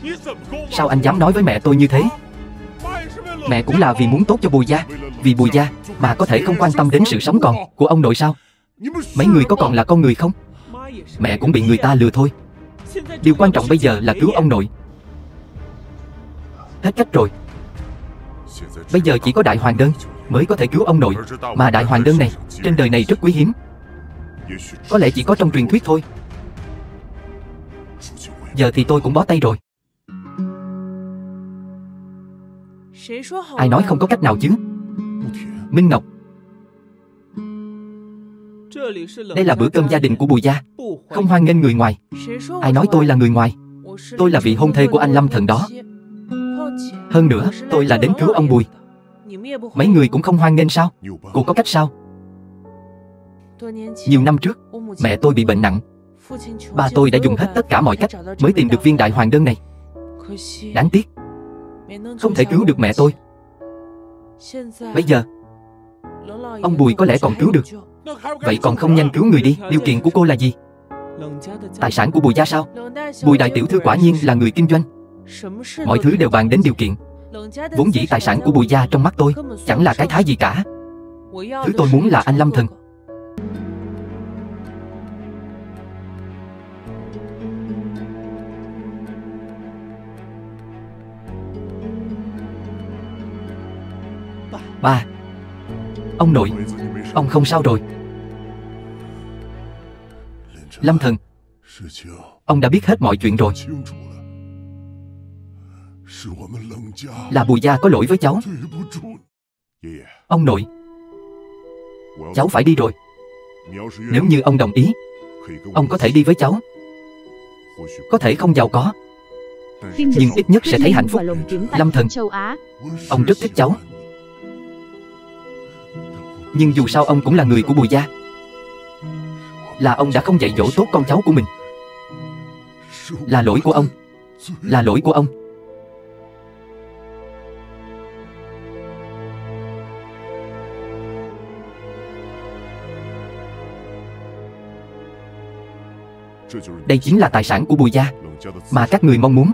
Speaker 1: Sao anh dám nói với mẹ tôi như thế? Mẹ cũng là vì muốn tốt cho Bùi gia, vì Bùi gia mà có thể không quan tâm đến sự sống còn của ông nội sao? Mấy người có còn là con người không? Mẹ cũng bị người ta lừa thôi. Điều quan trọng bây giờ là cứu ông nội. Hết cách rồi. Bây giờ chỉ có đại hoàng đơn mới có thể cứu ông nội. Mà đại hoàng đơn này trên đời này rất quý hiếm. Có lẽ chỉ có trong truyền thuyết thôi. Giờ thì tôi cũng bó tay rồi. Ai nói không có cách nào chứ? Minh Ngọc, đây là bữa cơm gia đình của Bùi gia, không hoan nghênh người ngoài. Ai nói tôi là người ngoài? Tôi là vị hôn thê của anh Lâm Thần đó. Hơn nữa, tôi là đến cứu ông Bùi. Mấy người cũng không hoan nghênh sao? Cô có cách sao? Nhiều năm trước, mẹ tôi bị bệnh nặng. Ba tôi đã dùng hết tất cả mọi cách mới tìm được viên đại hoàng đơn này. Đáng tiếc, không thể cứu được mẹ tôi. Bây giờ, ông Bùi có lẽ còn cứu được. Vậy còn không nhanh cứu người đi. Điều kiện của cô là gì? Tài sản của Bùi gia sao? Bùi đại tiểu thư quả nhiên là người kinh doanh. Mọi thứ đều bàn đến điều kiện. Vốn dĩ tài sản của Bùi gia trong mắt tôi chẳng là cái thá gì cả. Thứ tôi muốn là anh Lâm Thần. Ba, ông nội, ông không sao rồi. Lâm Thần, ông đã biết hết mọi chuyện rồi. Là Bùi gia có lỗi với cháu. Ông nội, cháu phải đi rồi. Nếu như ông đồng ý, ông có thể đi với cháu. Có thể không giàu có, nhưng ít nhất sẽ thấy hạnh phúc. Lâm Thần, ông rất thích cháu. Nhưng dù sao ông cũng là người của Bùi gia. Là ông đã không dạy dỗ tốt con cháu của mình. Là lỗi của ông. Là lỗi của ông. Đây chính là tài sản của Bùi gia mà các người mong muốn.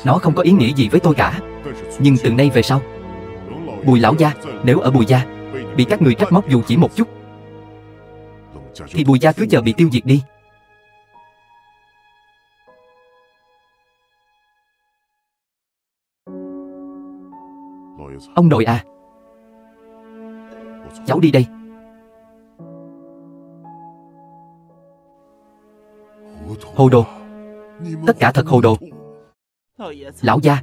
Speaker 1: Nó không có ý nghĩa gì với tôi cả. Nhưng từ nay về sau, Bùi lão gia nếu ở Bùi gia bị các người trách móc dù chỉ một chút, thì Bùi gia cứ chờ bị tiêu diệt đi. Ông nội à, cháu đi đây. Hồ đồ. Tất cả thật hồ đồ. Lão gia,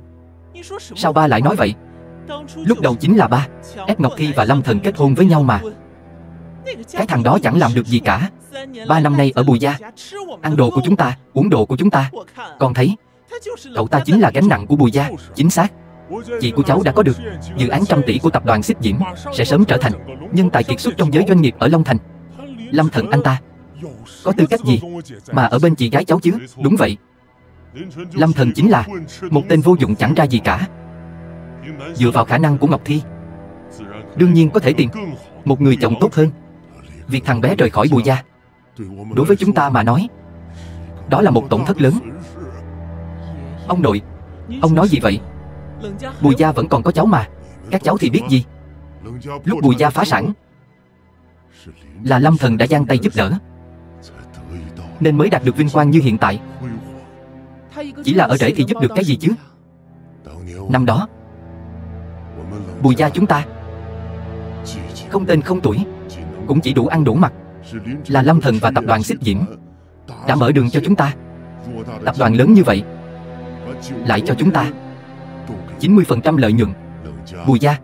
Speaker 1: sao ba lại nói vậy? Lúc đầu chính là ba ép Ngọc Thi và Lâm Thần kết hôn với nhau mà. Cái thằng đó chẳng làm được gì cả. 3 năm nay ở Bùi gia, ăn đồ của chúng ta, uống đồ của chúng ta. Con thấy, cậu ta chính là gánh nặng của Bùi gia. Chính xác. Chị của cháu đã có được dự án trăm tỷ của tập đoàn Xích Diễm, sẽ sớm trở thành nhân tài kiệt xuất trong giới doanh nghiệp ở Long Thành. Lâm Thần anh ta có tư cách gì mà ở bên chị gái cháu chứ? Đúng vậy. Lâm Thần chính là một tên vô dụng chẳng ra gì cả. Dựa vào khả năng của Ngọc Thi, đương nhiên có thể tìm một người chồng tốt hơn. Việc thằng bé rời khỏi Bùi gia, đối với chúng ta mà nói, đó là một tổn thất lớn. Ông nội, ông nói gì vậy? Bùi gia vẫn còn có cháu mà. Các cháu thì biết gì? Lúc Bùi gia phá sản, là Lâm Thần đã giang tay giúp đỡ, nên mới đạt được vinh quang như hiện tại. Chỉ là ở rễ thì giúp được cái gì chứ? Năm đó, Bùi gia chúng ta không tên không tuổi, cũng chỉ đủ ăn đủ mặc. Là Lâm Thần và tập đoàn Xích Diễm đã mở đường cho chúng ta. Tập đoàn lớn như vậy lại cho chúng ta 90% lợi nhuận. Bùi gia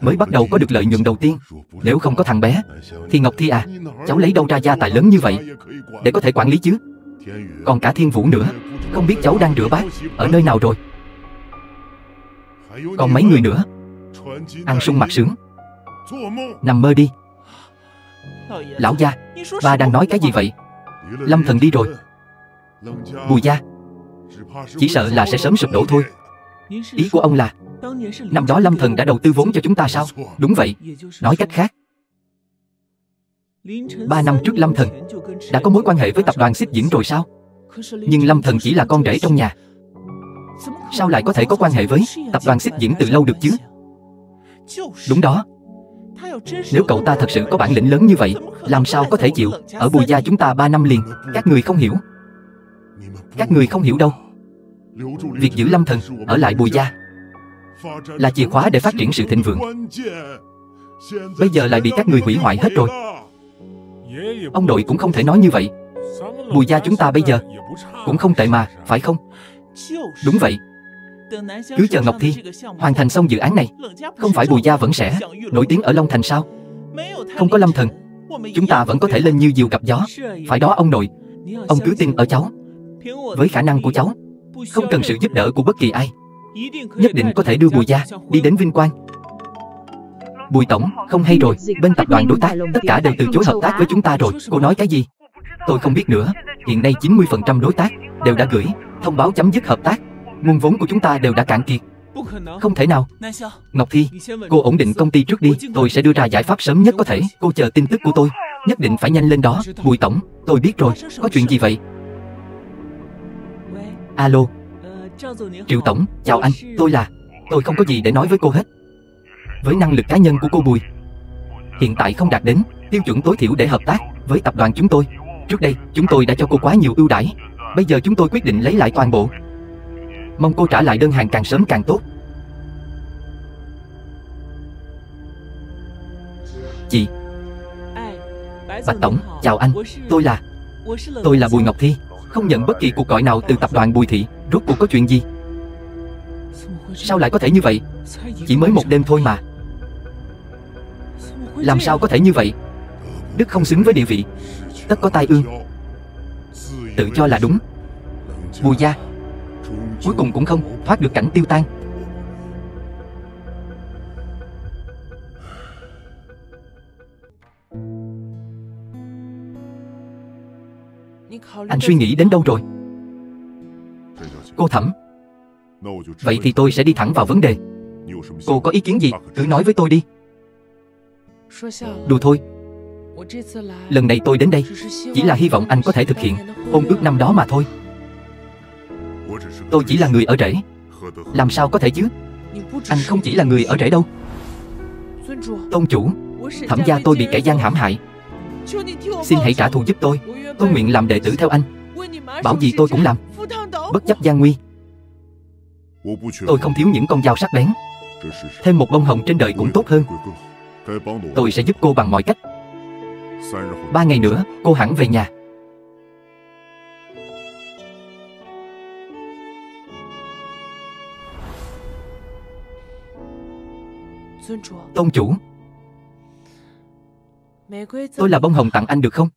Speaker 1: mới bắt đầu có được lợi nhuận đầu tiên. Nếu không có thằng bé thì Ngọc Thi à, cháu lấy đâu ra gia tài lớn như vậy để có thể quản lý chứ? Còn cả Thiên Vũ nữa, không biết cháu đang rửa bát ở nơi nào rồi. Còn mấy người nữa, ăn sung mặc sướng, nằm mơ đi. Lão gia, ba đang nói cái gì vậy? Lâm Thần đi rồi, Bùi gia chỉ sợ là sẽ sớm sụp đổ thôi. Ý của ông là năm đó Lâm Thần đã đầu tư vốn cho chúng ta sao? Đúng vậy. Nói cách khác, 3 năm trước Lâm Thần đã có mối quan hệ với tập đoàn Xích Diễm rồi sao? Nhưng Lâm Thần chỉ là con rể trong nhà, sao lại có thể có quan hệ với tập đoàn Xích Diễm từ lâu được chứ? Đúng đó, Nếu cậu ta thật sự có bản lĩnh lớn như vậy, làm sao có thể chịu ở Bùi gia chúng ta 3 năm liền? Các người không hiểu. Các người không hiểu đâu. Việc giữ Lâm Thần ở lại Bùi gia là chìa khóa để phát triển sự thịnh vượng. Bây giờ lại bị các người hủy hoại hết rồi. Ông nội cũng không thể nói như vậy. Bùi gia chúng ta bây giờ cũng không tệ mà, phải không? Đúng vậy. Cứ chờ Ngọc Thi hoàn thành xong dự án này, không phải Bùi gia vẫn sẽ nổi tiếng ở Long Thành sao? Không có Lâm Thần, chúng ta vẫn có thể lên như diều gặp gió. Phải đó ông nội. Ông cứ tin ở cháu. Với khả năng của cháu, không cần sự giúp đỡ của bất kỳ ai, nhất định có thể đưa Bùi gia đi đến vinh quang. Bùi tổng, không hay rồi. Bên tập đoàn đối tác, tất cả đều từ chối hợp tác với chúng ta rồi. Cô nói cái gì? Tôi không biết nữa. Hiện nay 90% đối tác đều đã gửi thông báo chấm dứt hợp tác. Nguồn vốn của chúng ta đều đã cạn kiệt. Không thể nào. Ngọc Thi, cô ổn định công ty trước đi. Tôi sẽ đưa ra giải pháp sớm nhất có thể. Cô chờ tin tức của tôi. Nhất định phải nhanh lên đó. Bùi tổng, tôi biết rồi. Có chuyện gì vậy? Alo. Triệu tổng, chào anh. Tôi không có gì để nói với cô hết. Với năng lực cá nhân của cô Bùi hiện tại không đạt đến tiêu chuẩn tối thiểu để hợp tác với tập đoàn chúng tôi. Trước đây chúng tôi đã cho cô quá nhiều ưu đãi. Bây giờ chúng tôi quyết định lấy lại toàn bộ. Mong cô trả lại đơn hàng càng sớm càng tốt. Chị. Bạch tổng, chào anh. Tôi là Bùi Ngọc Thi. Không nhận bất kỳ cuộc gọi nào từ tập đoàn Bùi thị. Rốt cuộc có chuyện gì? Sao lại có thể như vậy? Chỉ mới một đêm thôi mà. Làm sao có thể như vậy? Đức không xứng với địa vị, tất có tai ương. Tự cho là đúng. Bùi gia cuối cùng cũng không thoát được cảnh tiêu tan. Anh suy nghĩ đến đâu rồi? Cô Thẩm, vậy thì tôi sẽ đi thẳng vào vấn đề. Cô có ý kiến gì, cứ nói với tôi đi. Đùa thôi. Lần này tôi đến đây chỉ là hy vọng anh có thể thực hiện hôn ước năm đó mà thôi. Tôi chỉ là người ở rễ. Làm sao có thể chứ? Anh không chỉ là người ở rễ đâu. Tôn chủ, Thẩm gia tôi bị kẻ gian hãm hại. Xin hãy trả thù giúp tôi. Tôi nguyện làm đệ tử theo anh. Bảo gì tôi cũng làm, bất chấp gian nguy. Tôi không thiếu những con dao sắc bén. Thêm một bông hồng trên đời cũng tốt hơn. Tôi sẽ giúp cô bằng mọi cách. 3 ngày nữa cô hẳn về nhà. Tôn chủ, tôi là bông hồng tặng anh được không?